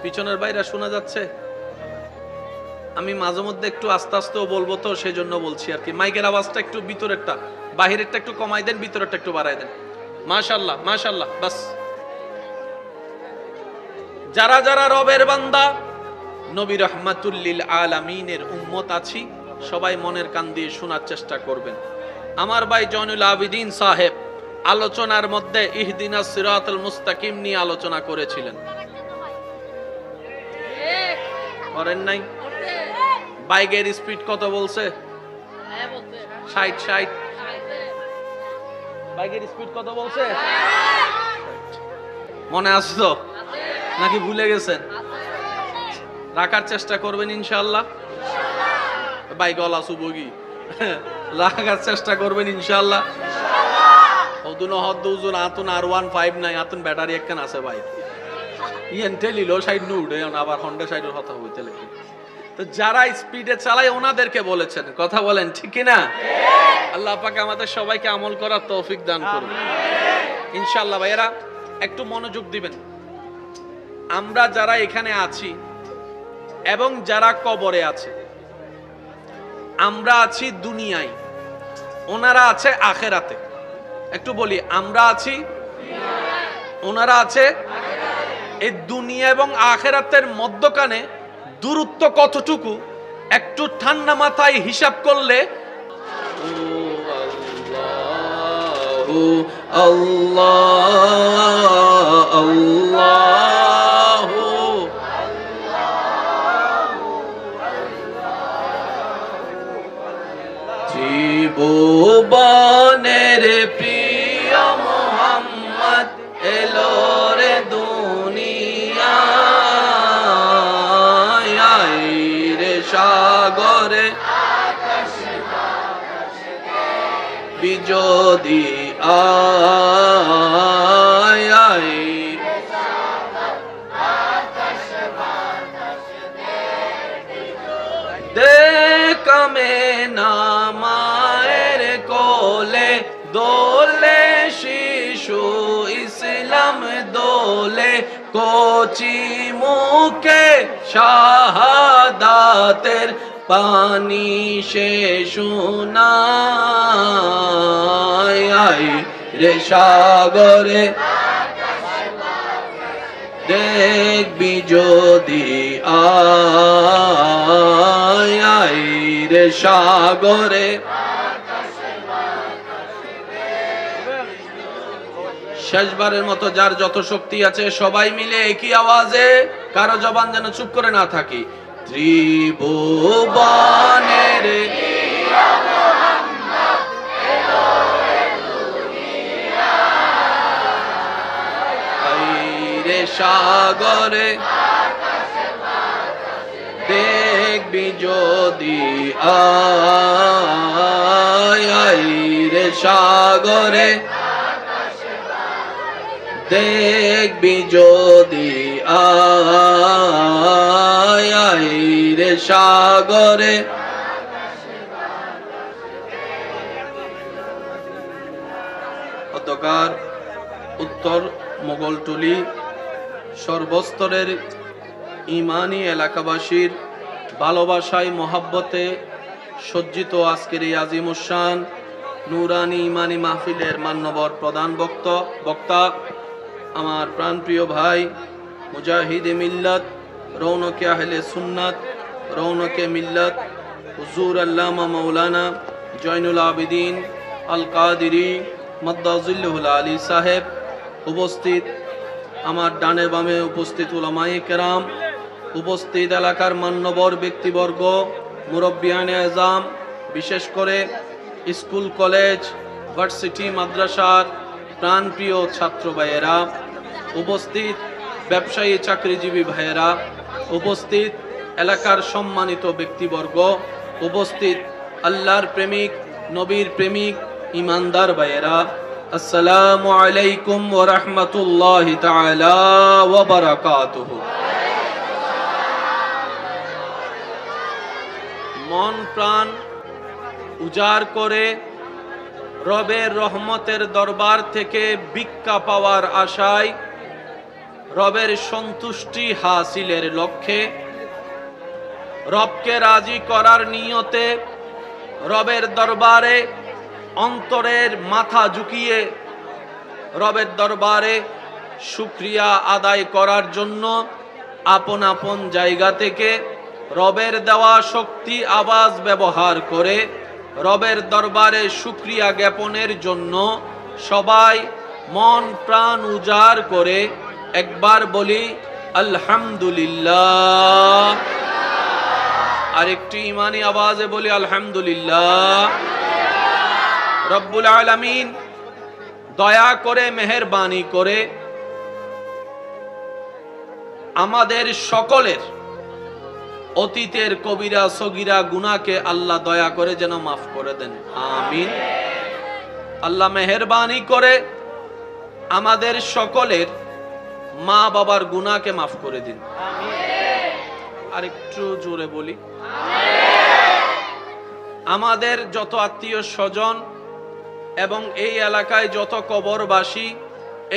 পিছনের বাইরে শোনা যাচ্ছে। আমি মাঝে মধ্যে একটু আস্তে আস্তেও বলবো তো সেই জন্য বলছি আর কি। মাইকের আওয়াজটা একটু ভিতরেরটা, বাহিরেরটা একটু কমাই দেন, ভিতরেরটা একটু বাড়াই দেন। মাশাআল্লাহ মাশাআল্লাহ। বাস, যারা যারা রবের বান্দা, নবী রাহমাতুল লিল আলামিনের উম্মত আছি, সবাই মনের কান দিয়ে শোনার চেষ্টা করবেন। আমার ভাই জয়নুল আবিদিন সাহেব আলোচনার মধ্যে ইহদিনাস সিরাতাল মুস্তাকিম নিয়ে আলোচনা করেছিলেন। করেন নাই? বাইকের স্পিড কত বলছে? 60। বাইকের স্পিড কত বলছে? মনে আছে তো নাকি ভুলে গেছেন? রাখার চেষ্টা করবেন ইনশাআল্লাহ। বাইকওয়ালা সুবগি রাখার চেষ্টা করবেন ইনশাআল্লাহ। ওদুন হদ্দুজন আতুন R15 নাই, আতুন ব্যাটারি একখান আছে ভাই। ইয়েন টেলিলো সাইড নু উঠে আবার হন্ডা সাইডের কথা হইতে লাগে। তো যারা স্পিডে চালায় ওনাদেরকে বলেছেন, কথা বলেন ঠিক কি না? আল্লাহ পাক আমাদের সবাইকে আমল করার তৌফিক দান করুন ইনশাআল্লাহ। ভাইয়েরা একটু মনোযোগ দিবেন। আমরা যারা এখানে আছি এবং যারা কবরে আছে, আমরা আছি দুনিয়ায়, ওনারা আছে আখেরাতে। একটু বলি, আমরা আছি, ওনারা আছে। এই দুনিয়া এবং আখেরাতের মধ্যখানে দূরত্ব কতটুকু একটু ঠান্ডা মাথায় হিসাব করলে আল্লাহ আল্লাহ জীবনের প্রিয় মোহাম্মদ এলো রে দুনিয়ায় রে সাগরে বিজদি আয় দেখমে নামায়ের কোলে দোলে শিশু ইসলাম দোলে কোচি মুখে শাহাদাতের পানি সে শোনায় রে সাগরে দেখবি যদি আয় রে সাগরে। শেষবারের মতো যার যত শক্তি আছে সবাই মিলে একই আওয়াজে, কারো জবান যেন চুপ করে না থাকি, ত্রিভুবনের রে সাগরে দেখবি যদি আয় রে সাগরে দেখবি যদি আয় রে সাগরে। অতঃকার উত্তর মোগলটুলি সর্বস্তরের ইমানি এলাকাবাসীর ভালোবাসায় মহাব্বতে সজ্জিত আজকের এই আজিমুশান নুরানি ইমানি মাহফিলের মান্যবর প্রধান বক্তা আমার প্রাণপ্রিয় ভাই মুজাহিদে মিল্লাত, রৌনকে আহলে সুন্নাত, রৌনকে মিল্লাত হুজুর আল্লামা মাওলানা জয়নুল আবেদিন আল কাদিরি মাদ্দাজিল্লুহুল আলী সাহেব, উপস্থিত আমার ডানে বামে উপস্থিত উলামায়ে কেরাম, উপস্থিত এলাকার মান্যবর ব্যক্তিবর্গ, মুরব্বিয়ানে আজম, বিশেষ করে স্কুল কলেজ ভার্সিটি মাদ্রাসার প্রাণপ্রিয় ছাত্র ভাইয়েরা, উপস্থিত ব্যবসায়ী চাকরিজীবী ভাইয়েরা, উপস্থিত এলাকার সম্মানিত ব্যক্তিবর্গ, উপস্থিত আল্লাহর প্রেমিক, নবীর প্রেমিক, ইমানদার ভাইয়েরা, আসসালামু আলাইকুম ওয়া রাহমাতুল্লাহি তাআলা ওয়া বারাকাতুহু। মন প্রাণ উজাড় করে রবের রহমতের দরবার থেকে ভিক্ষা পাওয়ার আশায়, রবের সন্তুষ্টি হাসিলের লক্ষ্যে, রবকে রাজি করার নিয়তে রবের দরবারে অন্তরের মাথা ঝুঁকিয়ে রবের দরবারে শুকরিয়া আদায় করার জন্য আপন আপন জায়গা থেকে রবের দেওয়া শক্তি আওয়াজ ব্যবহার করে রবের দরবারে শুকরিয়া জ্ঞাপনের জন্য সবাই মন প্রাণ উজাড় করে একবার বলি আলহামদুলিল্লাহ। আর একটু ইমানি আওয়াজে বলি আলহামদুলিল্লাহ। রব্বুল আলামিন দয়া করে মেহেরবানি করে আমাদের সকলের অতীতের কবিরা সগীরা গুনাহকে আল্লাহ দয়া করে যেন মাফ করে দেন, আমিন। আল্লাহ মেহেরবানি করে আমাদের সকলের মা বাবার গুনাহকে মাফ করে দিন, আর একটু জোরে বলি আমাদের যত আত্মীয় স্বজন এবং এই এলাকায় যত কবরবাসী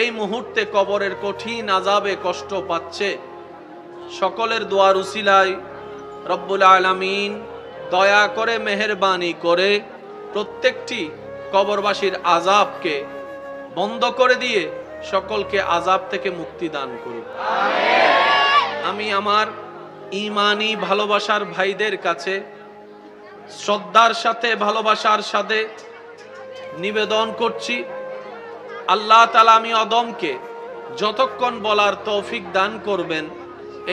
এই মুহূর্তে কবরের কঠিন আযাবে কষ্ট পাচ্ছে, সকলের দোয়ার উসিলায় রব্বুল আলামিন দয়া করে মেহেরবানি করে প্রত্যেকটি কবরবাসীর আযাবকে বন্ধ করে দিয়ে সকলকে আযাব থেকে মুক্তি দান করুন, আমি আমার ঈমানি ভালোবাসার ভাইদের কাছে শ্রদ্ধার সাথে ভালোবাসার সাথে নিবেদন করছি, আল্লাহ তাআলা আমি অদমকে যতক্ষণ বলার তৌফিক দান করবেন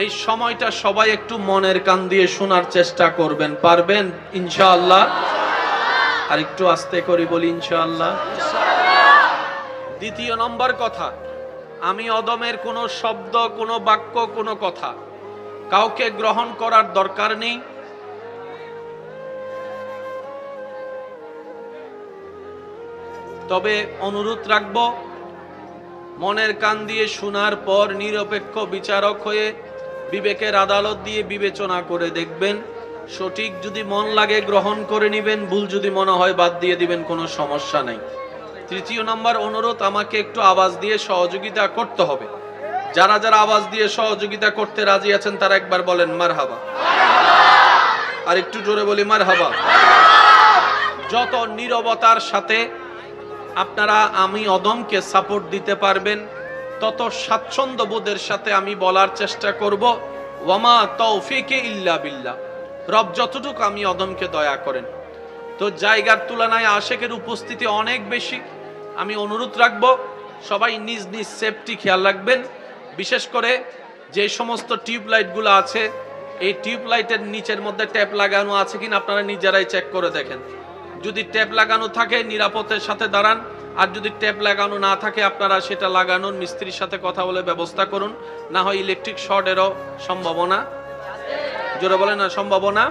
এই সময়টা সবাই একটু মনের কান দিয়ে শোনার চেষ্টা করবেন, পারবেন ইনশাআল্লাহ? আর একটু আস্তে করে বলি ইনশাআল্লাহ। দ্বিতীয় নম্বর কথা, আমি অদমের কোনো শব্দ, কোনো বাক্য, কোনো কথা কাউকে গ্রহণ করার দরকার নেই। তবে অনুরোধ রাখব, মনের কান দিয়ে শোনার পর নিরপেক্ষ বিচারক হয়ে বিবেকের আদালত দিয়ে বিবেচনা করে দেখবেন, সঠিক যদি মন লাগে গ্রহণ করে নেবেন, ভুল যদি মনে হয় বাদ দিয়ে দিবেন, কোনো সমস্যা নেই। তৃতীয় নম্বর অনুরোধ, আমাকে একটু আওয়াজ দিয়ে সহযোগিতা করতে হবে। যারা যারা আওয়াজ দিয়ে সহযোগিতা করতে রাজি আছেন তারা একবার বলেন মারহাবা, আর একটু জোরে বলি মারহাবা। যত নীরবতার সাথে আপনারা আমি অদমকে সাপোর্ট দিতে পারবেন তত স্বাচ্ছন্দ্য বোধের সাথে আমি বলার চেষ্টা করব, ওয়ামা তৌফিকে ইল্লা বিল্লাহ, রব যতটুকু আমি অদমকে দয়া করেন। তো জায়গার তুলনায় আশেকের উপস্থিতি অনেক বেশি, আমি অনুরোধ রাখবো সবাই নিজ নিজ সেফটি খেয়াল রাখবেন। বিশেষ করে যে সমস্ত টিউবলাইটগুলো আছে এই টিউবলাইটের নিচের মধ্যে ট্যাপ লাগানো আছে কিনা আপনারা নিজেরাই চেক করে দেখেন। যদি ট্যাপ লাগানো থাকে নিরাপত্তার সাথে দাঁড়ান, আর যদি ট্যাপ লাগানো না থাকে আপনারা সেটা লাগানোর মিস্ত্রির সাথে কথা বলে ব্যবস্থা করুন, না হয় ইলেকট্রিক শর্টেরও সম্ভাবনা, জোরে বলেন না, সম্ভাবনা